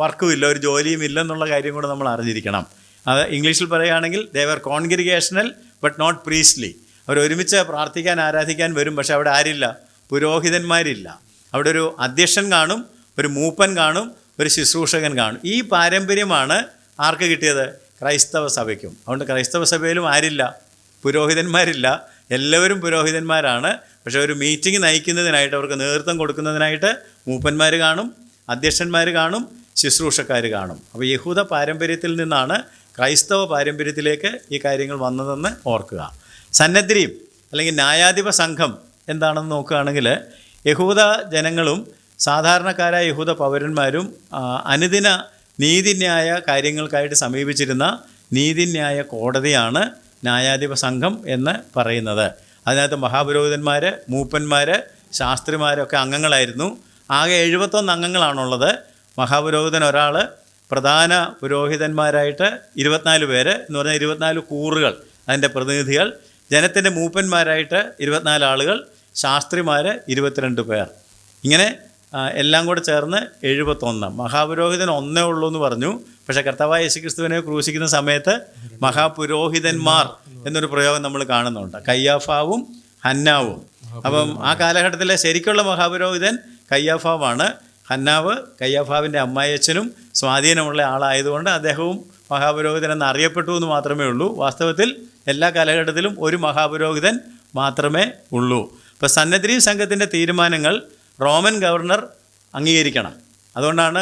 S1: വർക്കുമില്ല, ഒരു ജോലിയും ഇല്ലെന്നുള്ള കാര്യം കൂടെ നമ്മൾ അറിഞ്ഞിരിക്കണം. അത് ഇംഗ്ലീഷിൽ പറയുകയാണെങ്കിൽ ദേ വർ കോൺഗ്രിഗേഷണൽ ബട്ട് നോട്ട് പ്രീസ്റ്റ്ലി. അവരൊരുമിച്ച് പ്രാർത്ഥിക്കാൻ ആരാധിക്കാൻ വരും. പക്ഷെ അവിടെ ആരില്ല? പുരോഹിതന്മാരില്ല. അവിടെ ഒരു അധ്യക്ഷൻ കാണും, ഒരു മൂപ്പൻ കാണും, ഒരു ശുശ്രൂഷകൻ കാണും. ഈ പാരമ്പര്യമാണ് ആർക്ക് കിട്ടിയത്? ക്രൈസ്തവ സഭയ്ക്കും. അതുകൊണ്ട് ക്രൈസ്തവ സഭയിലും ആരില്ല? പുരോഹിതന്മാരില്ല. എല്ലാവരും പുരോഹിതന്മാരാണ്. പക്ഷേ ഒരു മീറ്റിംഗ് നയിക്കുന്നതിനായിട്ട്, അവർക്ക് നേതൃത്വം കൊടുക്കുന്നതിനായിട്ട് മൂപ്പന്മാർ കാണും, അധ്യക്ഷന്മാർ കാണും, ശുശ്രൂഷക്കാർ കാണും. അപ്പോൾ യഹൂദ പാരമ്പര്യത്തിൽ നിന്നാണ് ക്രൈസ്തവ പാരമ്പര്യത്തിലേക്ക് ഈ കാര്യങ്ങൾ വന്നതെന്ന് ഓർക്കുക. സന്നദ്രീം അല്ലെങ്കിൽ ന്യായാധിപ സംഘം എന്താണെന്ന് നോക്കുകയാണെങ്കിൽ, യഹൂദ ജനങ്ങളും സാധാരണക്കാരായ യഹൂദ പൗരന്മാരും അനുദിന നീതിന്യായ കാര്യങ്ങൾക്കായിട്ട് സമീപിച്ചിരുന്ന നീതിന്യായ കോടതിയാണ് ന്യായാധിപ സംഘം എന്ന് പറയുന്നത്. അതിനകത്ത് മഹാപുരോഹിതന്മാർ, മൂപ്പന്മാർ, ശാസ്ത്രിമാരൊക്കെ അംഗങ്ങളായിരുന്നു. ആകെ 71 അംഗങ്ങളാണുള്ളത്. മഹാപുരോഹിതൻ ഒരാൾ, പ്രധാന പുരോഹിതന്മാരായിട്ട് 24 പേര് എന്ന് പറഞ്ഞാൽ 24 കൂറുകൾ, അതിൻ്റെ പ്രതിനിധികൾ. ജനത്തിൻ്റെ മൂപ്പന്മാരായിട്ട് 24 ആളുകൾ, ശാസ്ത്രിമാർ 22 പേർ. ഇങ്ങനെ എല്ലാം കൂടെ ചേർന്ന് 71. മഹാപുരോഹിതൻ ഒന്നേ ഉള്ളൂ എന്ന് പറഞ്ഞു. പക്ഷേ കർത്താവായ യേശുക്രിസ്തുവിനെ ക്രൂശിക്കുന്ന സമയത്ത് മഹാപുരോഹിതന്മാർ എന്നൊരു പ്രയോഗം നമ്മൾ കാണുന്നുണ്ട്. കയ്യാഫാവും ഹന്നാവും. അപ്പം ആ കാലഘട്ടത്തിലെ ശരിക്കുള്ള മഹാപുരോഹിതൻ കയ്യാഫാവാണ്. ഹന്നാവ് കയ്യാഫാവിൻ്റെ അമ്മായിയച്ഛനും സ്വാധീനമുള്ള ആളായതുകൊണ്ട് അദ്ദേഹവും മഹാപുരോഹിതൻ എന്ന് അറിയപ്പെട്ടു എന്ന് മാത്രമേ ഉള്ളൂ. വാസ്തവത്തിൽ എല്ലാ കാലഘട്ടത്തിലും ഒരു മഹാപുരോഹിതൻ മാത്രമേ ഉള്ളൂ. ഇപ്പോൾ സന്നദ്രീം സംഘത്തിൻ്റെ തീരുമാനങ്ങൾ റോമൻ ഗവർണർ അംഗീകരിക്കണം. അതുകൊണ്ടാണ്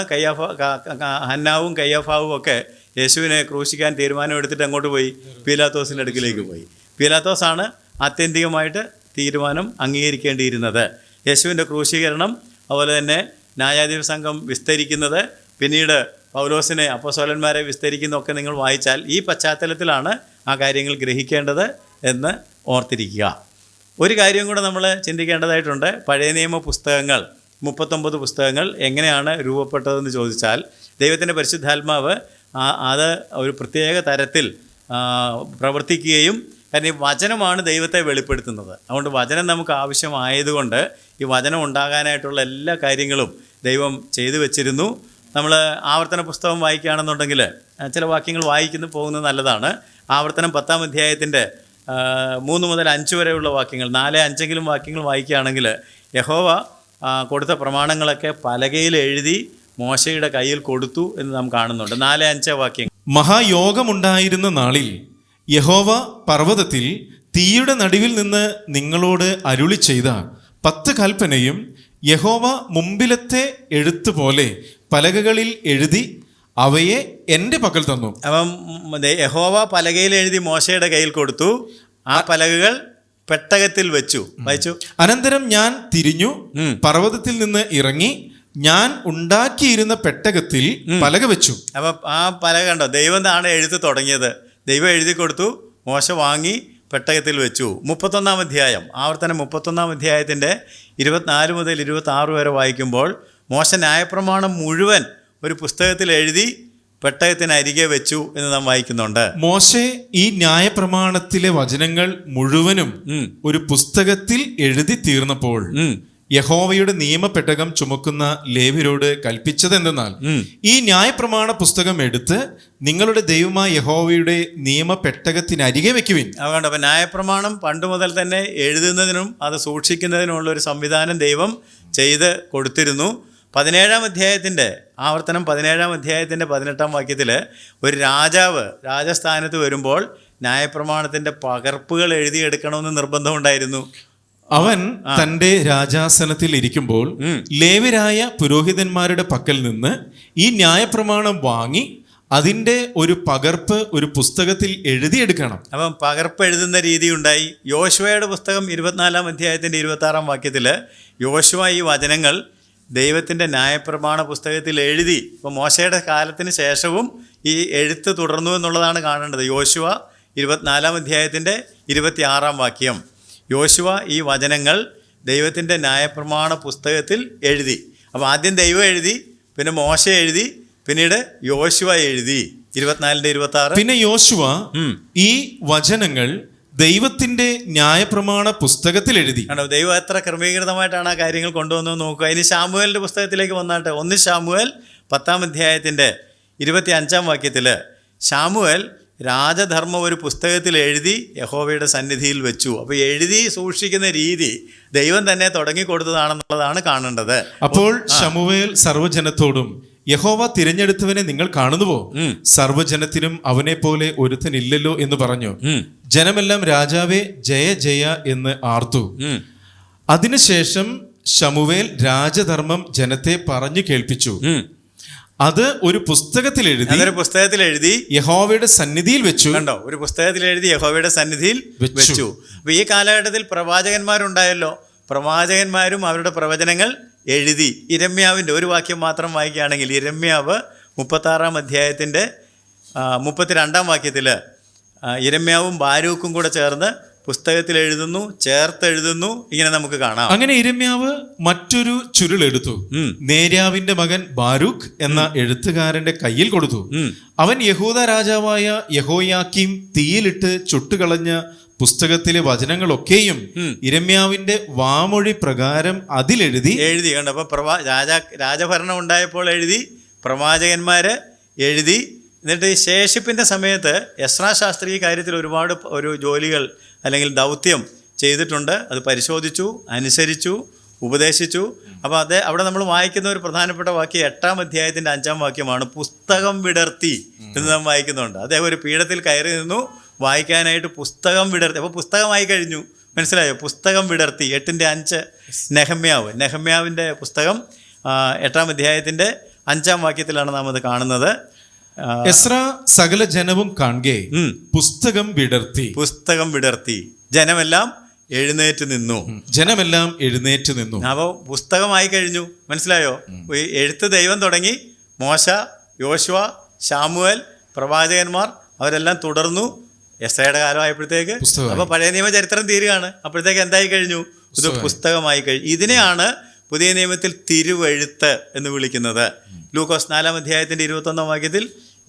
S1: ഹന്നാവും കയ്യാഫാവും ഒക്കെ യേശുവിനെ ക്രൂശിക്കാൻ തീരുമാനമെടുത്തിട്ട് അങ്ങോട്ട് പോയി? പീലാത്തോസിൻ്റെ അടുക്കിലേക്ക് പോയി. പീലാത്തോസാണ് ആത്യന്തികമായിട്ട് തീരുമാനം അംഗീകരിക്കേണ്ടിയിരുന്നത്. യേശുവിൻ്റെ ക്രൂശീകരണം, അതുപോലെ തന്നെ ന്യായാധിപ സംഘം വിസ്തരിക്കുന്നത്, പിന്നീട് പൗലോസിനെ, അപ്പോസ്തലന്മാരെ വിസ്തരിക്കുന്നതൊക്കെ നിങ്ങൾ വായിച്ചാൽ ഈ പശ്ചാത്തലത്തിലാണ് ആ കാര്യങ്ങൾ ഗ്രഹിക്കേണ്ടത് എന്ന് ഓർത്തിരിക്കുക. ഒരു കാര്യം കൂടെ നമ്മൾ ചിന്തിക്കേണ്ടതായിട്ടുണ്ട്. പഴയ നിയമ പുസ്തകങ്ങൾ 39 പുസ്തകങ്ങൾ എങ്ങനെയാണ് രൂപപ്പെട്ടതെന്ന് ചോദിച്ചാൽ, ദൈവത്തിൻ്റെ പരിശുദ്ധാത്മാവ് അത് ഒരു പ്രത്യേക തരത്തിൽ പ്രവർത്തിക്കുകയും, കാരണം ഈ വചനമാണ് ദൈവത്തെ വെളിപ്പെടുത്തുന്നത്. അതുകൊണ്ട് വചനം നമുക്ക് ആവശ്യമായതുകൊണ്ട് ഈ വചനം ഉണ്ടാകാനായിട്ടുള്ള എല്ലാ കാര്യങ്ങളും ദൈവം ചെയ്തു വെച്ചിരുന്നു. നമ്മൾ ആവർത്തന പുസ്തകം വായിക്കുകയാണെന്നുണ്ടെങ്കിൽ ചില വാക്യങ്ങൾ വായിക്കുന്നു പോകുന്നത് നല്ലതാണ്. ആവർത്തനം 10-ാം അധ്യായത്തിൻ്റെ 3 മുതൽ 5 വരെയുള്ള വാക്യങ്ങൾ, 4-5 വാക്യങ്ങൾ വായിക്കുകയാണെങ്കിൽ യഹോവ കൊടുത്ത പ്രമാണങ്ങളൊക്കെ പലകയിൽ എഴുതി മോശയുടെ കയ്യിൽ കൊടുത്തു എന്ന് നാം കാണുന്നുണ്ട്. 4-5 വാക്യങ്ങൾ.
S2: മഹായോഗമുണ്ടായിരുന്ന നാളിൽ യഹോവ പർവ്വതത്തിൽ തീയുടെ നടുവിൽ നിന്ന് നിങ്ങളോട് അരുളി ചെയ്ത 10 കൽപ്പനയും യഹോവ മുമ്പിലത്തെ എഴുത്തുപോലെ പലകകളിൽ എഴുതി അവയെ എൻ്റെ പക്കൽ തന്നു.
S1: അപ്പം യഹോവ പലകയിൽ എഴുതി മോശയുടെ കയ്യിൽ കൊടുത്തു. ആ പലകകൾ പെട്ടകത്തിൽ വെച്ചു. വായിച്ചു.
S2: അനന്തരം ഞാൻ തിരിഞ്ഞു പർവ്വതത്തിൽ നിന്ന് ഇറങ്ങി ഞാൻ ഉണ്ടാക്കിയിരുന്ന പെട്ടകത്തിൽ പലക വെച്ചു.
S1: അപ്പം ആ പലക കണ്ടോ, ദൈവം ആണ് എഴുത്ത് തുടങ്ങിയത്. ദൈവം എഴുതി കൊടുത്തു, മോശ വാങ്ങി പെട്ടകത്തിൽ വെച്ചു. 31-ാം അധ്യായം, ആവർത്തനം 31-ാം അധ്യായത്തിൻ്റെ 24 മുതൽ 26 വരെ വായിക്കുമ്പോൾ മോശ ന്യായപ്രമാണം മുഴുവൻ ഒരു പുസ്തകത്തിൽ എഴുതി പെട്ടകത്തിനരികെ വെച്ചു എന്ന് നാം വായിക്കുന്നുണ്ട്.
S2: മോശെ ഈ ന്യായപ്രമാണത്തിലെ വചനങ്ങൾ മുഴുവനും ഒരു പുസ്തകത്തിൽ എഴുതി തീർന്നപ്പോൾ യഹോവയുടെ നിയമപ്പെട്ടകം ചുമക്കുന്ന ലേവ്യരോട് കൽപ്പിച്ചതെന്തെന്നാൽ, ഈ ന്യായപ്രമാണ പുസ്തകം എടുത്ത് നിങ്ങളുടെ ദൈവമായ യഹോവയുടെ നിയമപ്പെട്ടകത്തിനരികെ വെക്കുവിൻ.
S1: അതുകൊണ്ട് അപ്പം ന്യായപ്രമാണം പണ്ട് മുതൽ തന്നെ എഴുതുന്നതിനും അത് സൂക്ഷിക്കുന്നതിനുമുള്ള ഒരു സംവിധാനം ദൈവം ചെയ്ത് കൊടുത്തിരുന്നു. 17-ാം അധ്യായത്തിൻ്റെ ആവർത്തനം 17-ാം അധ്യായത്തിൻ്റെ 18-ാം വാക്യത്തിൽ ഒരു രാജാവ് രാജസ്ഥാനത്ത് വരുമ്പോൾ ന്യായപ്രമാണത്തിൻ്റെ പകർപ്പുകൾ എഴുതിയെടുക്കണമെന്ന് നിർബന്ധമുണ്ടായിരുന്നു.
S2: അവൻ തൻ്റെ രാജാസനത്തിൽ ഇരിക്കുമ്പോൾ ലേവ്യരായ പുരോഹിതന്മാരുടെ പക്കൽ നിന്ന് ഈ ന്യായപ്രമാണം വാങ്ങി അതിൻ്റെ ഒരു പകർപ്പ് ഒരു പുസ്തകത്തിൽ എഴുതിയെടുക്കണം.
S1: അപ്പം പകർപ്പ് എഴുതുന്ന രീതി ഉണ്ടായി. യോശുവയുടെ പുസ്തകം 24-ാം അധ്യായത്തിൻ്റെ 26-ാം വാക്യത്തിൽ യോശുവ ഈ വചനങ്ങൾ ദൈവത്തിൻ്റെ ന്യായപ്രമാണ പുസ്തകത്തിൽ എഴുതി. ഇപ്പോൾ മോശയുടെ കാലത്തിന് ശേഷവും ഈ എഴുത്ത് തുടർന്നു എന്നുള്ളതാണ് കാണേണ്ടത്. യോശുവ 24-ാം അധ്യായത്തിൻ്റെ 26-ാം വാക്യം, യോശുവ ഈ വചനങ്ങൾ ദൈവത്തിൻ്റെ ന്യായപ്രമാണ പുസ്തകത്തിൽ എഴുതി. അപ്പോൾ ആദ്യം ദൈവം എഴുതി, പിന്നെ മോശ എഴുതി, പിന്നീട് യോശുവ എഴുതി. 24-ന്റെ 26.
S2: പിന്നെ യോശുവ ഈ വചനങ്ങൾ ദൈവത്തിന്റെ ന്യായപ്രമാണ പുസ്തകത്തിൽ എഴുതി.
S1: കണ്ടോ, ദൈവം എത്ര ക്രമീകൃതമായിട്ടാണ് ആ കാര്യങ്ങൾ കൊണ്ടുവന്നത് നോക്കുക. ഇനി ശമൂവേലിൻ്റെ പുസ്തകത്തിലേക്ക് വന്നാട്ടെ. 1 ശമൂവേൽ 10-ാം അധ്യായത്തിൻ്റെ 25-ാം വാക്യത്തിൽ ശമൂവേൽ രാജധർമ്മം ഒരു പുസ്തകത്തിൽ എഴുതി യഹോവയുടെ സന്നിധിയിൽ വെച്ചു. അപ്പോൾ എഴുതി സൂക്ഷിക്കുന്ന രീതി ദൈവം തന്നെ തുടങ്ങിക്കൊടുത്തതാണെന്നുള്ളതാണ് കാണേണ്ടത്.
S2: അപ്പോൾ ശമൂവേൽ സർവ്വജനത്തോടും യഹോവ തിരഞ്ഞെടുത്തവനെ നിങ്ങൾ കാണുന്നുവോ? സർവ്വജനത്തിനും അവനെ പോലെ ഒരുത്തനില്ലല്ലോ എന്ന് പറഞ്ഞു. ജനമെല്ലാം രാജാവേ ജയ ജയ എന്ന് ആർത്തു. അതിനുശേഷം ശമൂവേൽ രാജധർമ്മം ജനത്തെ പറഞ്ഞു കേൾപ്പിച്ചു. അത് ഒരു പുസ്തകത്തിൽ എഴുതി യഹോവയുടെ സന്നിധിയിൽ വെച്ചു.
S1: കണ്ടോ, ഒരു പുസ്തകത്തിൽ എഴുതി യഹോവയുടെ സന്നിധിയിൽ വെച്ചു. അപ്പൊ ഈ കാലഘട്ടത്തിൽ പ്രവാചകന്മാരുണ്ടായല്ലോ. പ്രവാചകന്മാരും അവരുടെ പ്രവചനങ്ങൾ എഴുതി. യിരെമ്യാവിൻ്റെ ഒരു വാക്യം മാത്രം വായിക്കുകയാണെങ്കിൽ യിരെമ്യാവ് 36-ാം അധ്യായത്തിൻ്റെ 32-ാം വാക്യത്തിൽ യിരെമ്യാവും ബാരൂക്കും കൂടെ ചേർന്ന് പുസ്തകത്തിൽ എഴുതുന്നു, ചേർത്തെഴുതുന്നു. ഇങ്ങനെ നമുക്ക് കാണാം.
S2: അങ്ങനെ യിരെമ്യാവ് മറ്റൊരു ചുരുളെടുത്തു, നേര്യാവിന്റെ മകൻ ബാരൂക്ക് എന്ന എഴുത്തുകാരന്റെ കയ്യിൽ കൊടുത്തു. അവൻ യഹൂദ രാജാവായ യഹോയാക്കീം തീയിലിട്ട് ചുട്ടുകളഞ്ഞ പുസ്തകത്തിലെ വചനങ്ങളൊക്കെയും യിരെമ്യാവിന്റെ വാമൊഴി പ്രകാരം അതിലെഴുതി
S1: കണ്ടു. അപ്പൊ രാജഭരണം ഉണ്ടായപ്പോൾ എഴുതി, പ്രവാചകന്മാര് എഴുതി. എന്നിട്ട് ഈ ശേഷിപ്പിൻ്റെ സമയത്ത് എസ്രാ ശാസ്ത്രി കാര്യത്തിൽ ഒരുപാട് ജോലികൾ അല്ലെങ്കിൽ ദൗത്യം ചെയ്തിട്ടുണ്ട്. അത് പരിശോധിച്ചു, അനുസരിച്ചു, ഉപദേശിച്ചു. അപ്പോൾ അവിടെ നമ്മൾ വായിക്കുന്ന ഒരു പ്രധാനപ്പെട്ട വാക്യം 8-ാം അധ്യായത്തിൻ്റെ 5-ാം വാക്യമാണ്. പുസ്തകം വിടർത്തി എന്ന് നാം വായിക്കുന്നുണ്ട്. അദ്ദേഹം ഒരു പീഠത്തിൽ കയറി നിന്നു വായിക്കാനായിട്ട് പുസ്തകം വിടർത്തി. അപ്പോൾ പുസ്തകമായി കഴിഞ്ഞു. മനസ്സിലായോ? പുസ്തകം വിടർത്തി. 8-5 നെഹമ്യാവിൻ്റെ പുസ്തകം 8-ാം അധ്യായത്തിൻ്റെ 5-ാം വാക്യത്തിലാണ് നാം അത് കാണുന്നത്.
S2: എസ്രാ സകല ജനവും കാണുകെ പുസ്തകം വിടർത്തി ജനമെല്ലാം എഴുന്നേറ്റ് നിന്നു. അപ്പോൾ പുസ്തകമായി കഴിഞ്ഞു. മനസ്സിലായോ? എഴുത്ത് ദൈവം തുടങ്ങി. മോശ, യോശുവ, ശാമുവേൽ, പ്രവാചകന്മാർ അവരെല്ലാം തുടർന്നു. എസ്രയുടെ കാലമായപ്പോഴത്തേക്ക് അപ്പോൾ പഴയ നിയമ ചരിത്രം തീരുകയാണ്. അപ്പോഴത്തേക്ക് എന്തായി കഴിഞ്ഞു? ഇത് പുസ്തകമായി കഴിഞ്ഞു. ഇതിനെയാണ് പുതിയ നിയമത്തിൽ തിരുവെഴുത്ത് എന്ന് വിളിക്കുന്നത്. ലൂക്കോസ് 4-ാം അധ്യായത്തിൻ്റെ 21-ാം വാക്യത്തിൽ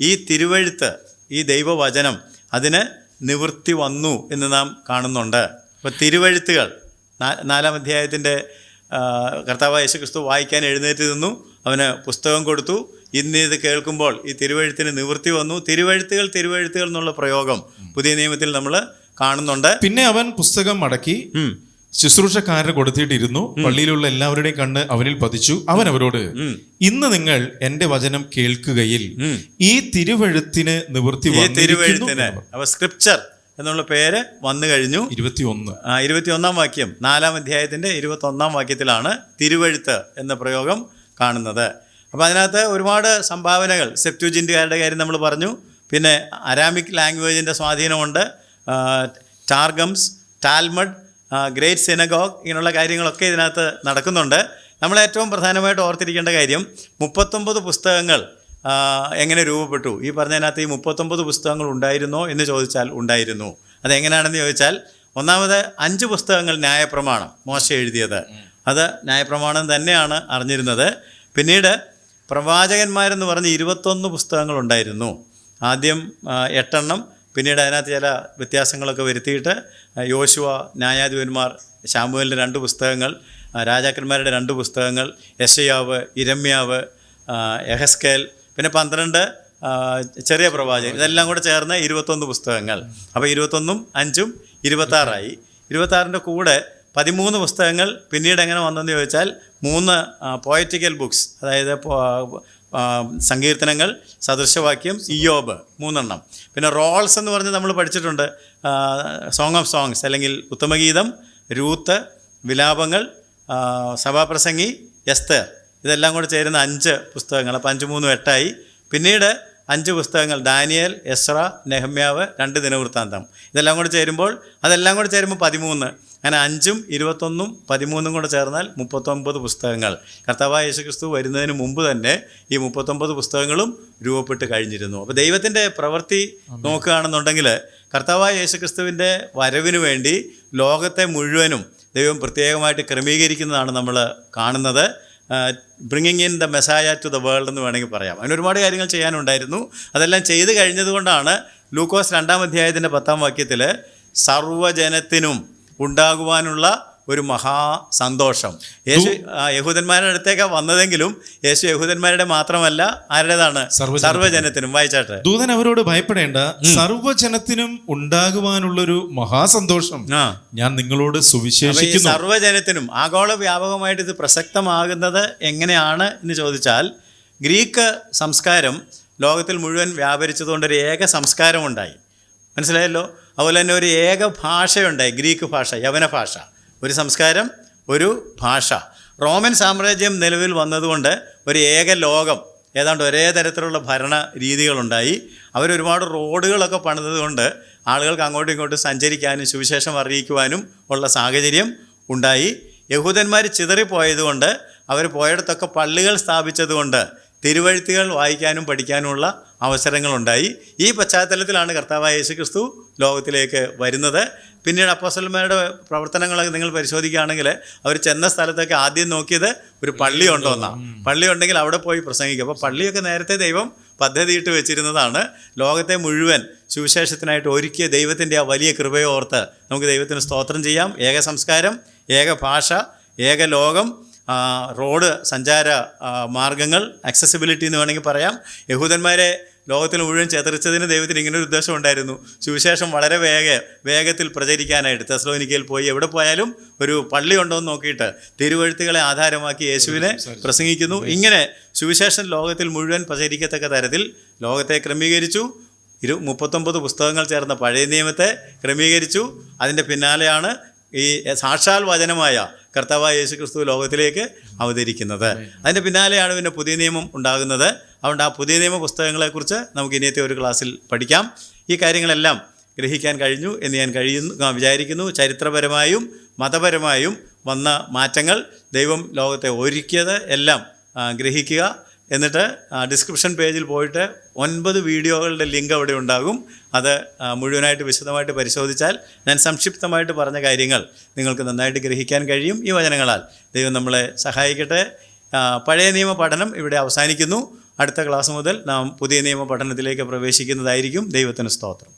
S2: ഈ തിരുവെഴുത്ത്, ഈ ദൈവവചനം, അതിന് നിവൃത്തി വന്നു എന്ന് നാം കാണുന്നുണ്ട്. അപ്പോൾ തിരുവെഴുത്തുകൾ 4-ാം അധ്യായത്തിൻ്റെ കർത്താവായ യേശുക്രിസ്തു വായിക്കാൻ എഴുന്നേറ്റ് നിന്നു. അവന് പുസ്തകം കൊടുത്തു. ഇന്ന് ഇത് കേൾക്കുമ്പോൾ ഈ തിരുവെഴുത്തിന് നിവൃത്തി വന്നു. തിരുവെഴുത്തുകൾ എന്നുള്ള പ്രയോഗം പുതിയ നിയമത്തിൽ നമ്മൾ കാണുന്നുണ്ട്. പിന്നെ അവൻ പുസ്തകം മടക്കി ശുശ്രൂഷക്കാരന് കൊടുത്തിട്ടിരുന്നു. പള്ളിയിലുള്ള എല്ലാവരുടെയും കണ്ണ് അവനിൽ പതിച്ചു. അവൻ അവരോട്, ഇന്ന് നിങ്ങൾ എന്റെ വചനം കേൾക്കുകയിൽ ഈ തിരുവെഴുത്തിന് നിവൃത്തി
S1: തിരുവെഴുത്തിന് സ്ക്രിപ്ചർ എന്നുള്ള പേര് വന്നു കഴിഞ്ഞു. 21-ാം വാക്യം 4-ാം അധ്യായത്തിൻ്റെ 21-ാം വാക്യത്തിലാണ് തിരുവെഴുത്ത് എന്ന പ്രയോഗം കാണുന്നത്. അപ്പോൾ അതിനകത്ത് ഒരുപാട് സംഭാവനകൾ, സെപ്റ്റ്വജിൻ്റുകാരുടെ കാര്യം നമ്മൾ പറഞ്ഞു. പിന്നെ അരാമിക് ലാംഗ്വേജിൻ്റെ സ്വാധീനമുണ്ട്. ടാർഗംസ്, ടാൽമഡ്, ഗ്രേറ്റ് സിനഗോഗ്, ഇങ്ങനെയുള്ള കാര്യങ്ങളൊക്കെ ഇതിനകത്ത് നടക്കുന്നുണ്ട്. നമ്മൾ ഏറ്റവും പ്രധാനമായിട്ട് ഓർത്തിരിക്കേണ്ട കാര്യം 39 പുസ്തകങ്ങൾ എങ്ങനെ രൂപപ്പെട്ടു. ഈ പറഞ്ഞതിനകത്ത് ഈ 39 പുസ്തകങ്ങൾ ഉണ്ടായിരുന്നോ എന്ന് ചോദിച്ചാൽ ഉണ്ടായിരുന്നു. അതെങ്ങനെയാണെന്ന് ചോദിച്ചാൽ, ഒന്നാമത് 5 പുസ്തകങ്ങൾ ന്യായപ്രമാണം മോശ എഴുതിയത്, അത് ന്യായപ്രമാണം തന്നെയാണ് അറിഞ്ഞിരുന്നത്. പിന്നീട് പ്രവാചകന്മാരെന്ന് പറഞ്ഞ് 21 പുസ്തകങ്ങളുണ്ടായിരുന്നു. ആദ്യം 8 എണ്ണം, പിന്നീട് അതിനകത്ത് ചില വ്യത്യാസങ്ങളൊക്കെ വരുത്തിയിട്ട് യോശുവ, ന്യായാധിപന്മാർ, ശാമുവേലിൻ്റെ 2 പുസ്തകങ്ങൾ, രാജാക്കന്മാരുടെ 2 പുസ്തകങ്ങൾ, യെശയ്യാവ്, യിരെമ്യാവ്, യെഹെസ്കേൽ, പിന്നെ 12 ചെറിയ പ്രവാചകൻ, ഇതെല്ലാം കൂടെ ചേർന്ന് 21 പുസ്തകങ്ങൾ. അപ്പോൾ 21-ഉം 5-ഉം 26ആയി. 26-ൻ്റെ കൂടെ 13 പുസ്തകങ്ങൾ പിന്നീട് എങ്ങനെ വന്നെന്ന് ചോദിച്ചാൽ 3 പോയറ്റിക്കൽ ബുക്സ്, അതായത് സങ്കീർത്തനങ്ങൾ, സദൃശവാക്യം, ഇയ്യോബ്, 3 എണ്ണം. പിന്നെ റോൾസ് എന്ന് പറഞ്ഞ് നമ്മൾ പഠിച്ചിട്ടുണ്ട്. സോങ് ഓഫ് സോങ്സ് അല്ലെങ്കിൽ ഉത്തമഗീതം, രൂത്ത്, വിലാപങ്ങൾ, സഭാപ്രസംഗി, എസ്തർ, ഇതെല്ലാം കൂടെ ചേരുന്ന 5 പുസ്തകങ്ങൾ. അപ്പോൾ 5, 3, 8ആയി. പിന്നീട് 5 പുസ്തകങ്ങൾ, ദാനിയേൽ, എസ്ര, നെഹമ്യാവ്, 2 ദിനവൃത്താന്തം, ഇതെല്ലാം കൂടെ ചേരുമ്പോൾ 13. അങ്ങനെ 5-ഉം 21-ഉം 13-ഉം കൂടെ ചേർന്നാൽ 39 പുസ്തകങ്ങൾ. കർത്താവായ യേശുക്രിസ്തു വരുന്നതിന് മുമ്പ് തന്നെ ഈ 39 പുസ്തകങ്ങളും രൂപപ്പെട്ട് കഴിഞ്ഞിരുന്നു. അപ്പോൾ ദൈവത്തിൻ്റെ പ്രവൃത്തി നോക്കുകയാണെന്നുണ്ടെങ്കിൽ കർത്താവായ യേശുക്രിസ്തുവിൻ്റെ വരവിന് വേണ്ടി ലോകത്തെ മുഴുവനും ദൈവം പ്രത്യേകമായിട്ട് ക്രമീകരിക്കുന്നതാണ് നമ്മൾ കാണുന്നത്. Bringing in the Messiah to the world എന്ന് വേണമെങ്കിൽ പറയാം. അതിന് ഒരുപാട് കാര്യങ്ങൾ ചെയ്യാനുണ്ടായിരുന്നു. അതെല്ലാം ചെയ്ത് കഴിഞ്ഞതുകൊണ്ടാണ് ലൂക്കോസ് 2-ാം അധ്യായത്തിൻ്റെ 10-ാം വാക്യത്തിൽ സർവ്വജനത്തിനും ഉണ്ടാകുവാനുള്ള
S2: ഒരു മഹാസന്തോഷം. യേശു യഹൂദന്മാരുടെ അടുത്തേക്ക് വന്നതെങ്കിലും യേശു യഹൂദന്മാരുടെ മാത്രമല്ല, ആരുടേതാണ്? സർവ്വജനത്തിനും. വായിച്ചാട്ടെ.
S3: ദൂതൻ അവരോട് ഭയപ്പെടേണ്ട, സർവ്വജനത്തിനും ഉണ്ടാകുവാനുള്ളൊരു മഹാസന്തോഷം ഞാൻ നിങ്ങളോട് സുവിശേഷിക്കുന്നു.
S2: സർവ്വജനത്തിനും ആഗോള വ്യാപകമായിട്ട് ഇത് പ്രസക്തമാകുന്നത് എങ്ങനെയാണ് എന്ന് ചോദിച്ചാൽ, ഗ്രീക്ക് സംസ്കാരം ലോകത്തിൽ മുഴുവൻ വ്യാപരിച്ചതുകൊണ്ട് ഒരു ഏക സംസ്കാരമുണ്ടായി. മനസ്സിലായല്ലോ? അതുപോലെ തന്നെ ഒരു ഏക ഭാഷയുണ്ടായി, ഗ്രീക്ക് ഭാഷ, യവന ഭാഷ. ഒരു സംസ്കാരം, ഒരു ഭാഷ. റോമൻ സാമ്രാജ്യം നിലവിൽ വന്നതുകൊണ്ട് ഒരു ഏക ലോകം, ഏതാണ്ട് ഒരേ തരത്തിലുള്ള ഭരണ രീതികളുണ്ടായി. അവരൊരുപാട് റോഡുകളൊക്കെ പണിതുകൊണ്ട് ആളുകൾക്ക് അങ്ങോട്ടും ഇങ്ങോട്ടും സഞ്ചരിക്കാനും സുവിശേഷം അറിയിക്കുവാനും ഉള്ള സാഹചര്യം ഉണ്ടായി. യഹൂദന്മാർ ചിതറിപ്പോയതുകൊണ്ട് അവർ പോയിടത്തൊക്കെ പള്ളികൾ സ്ഥാപിച്ചതുകൊണ്ട് തിരുവഴുത്തുകൾ വായിക്കാനും പഠിക്കാനുമുള്ള അവസരങ്ങളുണ്ടായി. ഈ പശ്ചാത്തലത്തിലാണ് കർത്താവായ യേശുക്രിസ്തു ലോകത്തിലേക്ക് വരുന്നത്. പിന്നീട് അപ്പോസ്തലന്മാരുടെ പ്രവർത്തനങ്ങളൊക്കെ നിങ്ങൾ പരിശോധിക്കുകയാണെങ്കിൽ അവർ ചെന്ന സ്ഥലത്തൊക്കെ ആദ്യം നോക്കിയത് ഒരു പള്ളി ഉണ്ടോ എന്നാണ്. പള്ളി ഉണ്ടെങ്കിൽ അവിടെ പോയി പ്രസംഗിക്കും. അപ്പോൾ പള്ളിയൊക്കെ നേരത്തെ ദൈവം പദ്ധതിയിട്ട് വെച്ചിരുന്നതാണ്. ലോകത്തെ മുഴുവൻ സുവിശേഷത്തിനായിട്ട് ഒരുക്കിയ ദൈവത്തിൻ്റെ ആ വലിയ കൃപയെ ഓർത്ത് നമുക്ക് ദൈവത്തിന് സ്തോത്രം ചെയ്യാം. ഏക സംസ്കാരം, ഏക ഭാഷ, ഏക ലോകം, റോഡ് സഞ്ചാര മാർഗങ്ങൾ, അക്സസിബിലിറ്റി എന്ന് വേണമെങ്കിൽ പറയാം. യഹൂദന്മാരെ ലോകത്തിൽ മുഴുവൻ ചെതറിച്ചതിന് ദൈവത്തിന് ഇങ്ങനൊരു ഉദ്ദേശം ഉണ്ടായിരുന്നു. സുവിശേഷം വളരെ വേഗത്തിൽ പ്രചരിക്കാനായിട്ട് തെസ്സലോനിക്കയിൽ പോയി എവിടെ പോയാലും ഒരു പള്ളി ഉണ്ടോ എന്ന് നോക്കിയിട്ട് തിരുവഴുത്തുകളെ ആധാരമാക്കി യേശുവിനെ പ്രസംഗിക്കുന്നു. ഇങ്ങനെ സുവിശേഷം ലോകത്തിൽ മുഴുവൻ പ്രചരിക്കത്തക്ക തരത്തിൽ ലോകത്തെ ക്രമീകരിച്ചു. 39 പുസ്തകങ്ങൾ ചേർന്ന പഴയ നിയമത്തെ ക്രമീകരിച്ചു. അതിൻ്റെ പിന്നാലെയാണ് ഈ സാക്ഷാൽ വചനമായ കർത്താവായ യേശുക്രിസ്തു ലോകത്തിലേക്ക് അവതരിക്കുന്നത്. അതിൻ്റെ പിന്നാലെയാണ് പിന്നെ പുതിയ നിയമം ഉണ്ടാകുന്നത്. അതുകൊണ്ട് ആ പുതിയ നിയമ പുസ്തകങ്ങളെക്കുറിച്ച് നമുക്ക് ഇനിയത്തെ ഒരു ക്ലാസ്സിൽ പഠിക്കാം. ഈ കാര്യങ്ങളെല്ലാം ഗ്രഹിക്കാൻ കഴിഞ്ഞു എന്ന് ഞാൻ വിചാരിക്കുന്നു. ചരിത്രപരമായും മതപരമായും വന്ന മാറ്റങ്ങൾ, ദൈവം ലോകത്തെ ഒരുക്കിയത് എല്ലാം ഗ്രഹിക്കുക. എന്നിട്ട് ഡിസ്ക്രിപ്ഷൻ പേജിൽ പോയിട്ട് 9 വീഡിയോകളുടെ ലിങ്ക് അവിടെ ഉണ്ടാകും. അത് മുഴുവനായിട്ട് വിശദമായിട്ട് പരിശോധിച്ചാൽ ഞാൻ സംക്ഷിപ്തമായിട്ട് പറഞ്ഞ കാര്യങ്ങൾ നിങ്ങൾക്ക് നന്നായിട്ട് ഗ്രഹിക്കാൻ കഴിയും. ഈ വചനങ്ങളാൽ ദൈവം നമ്മളെ സഹായിക്കട്ടെ. പഴയ നിയമ പഠനം ഇവിടെ അവസാനിക്കുന്നു. അടുത്ത ക്ലാസ് മുതൽ നാം പുതിയ നിയമ പഠനത്തിലേക്ക് പ്രവേശിക്കുന്നതായിരിക്കും. ദൈവത്തിന് സ്തോത്രം.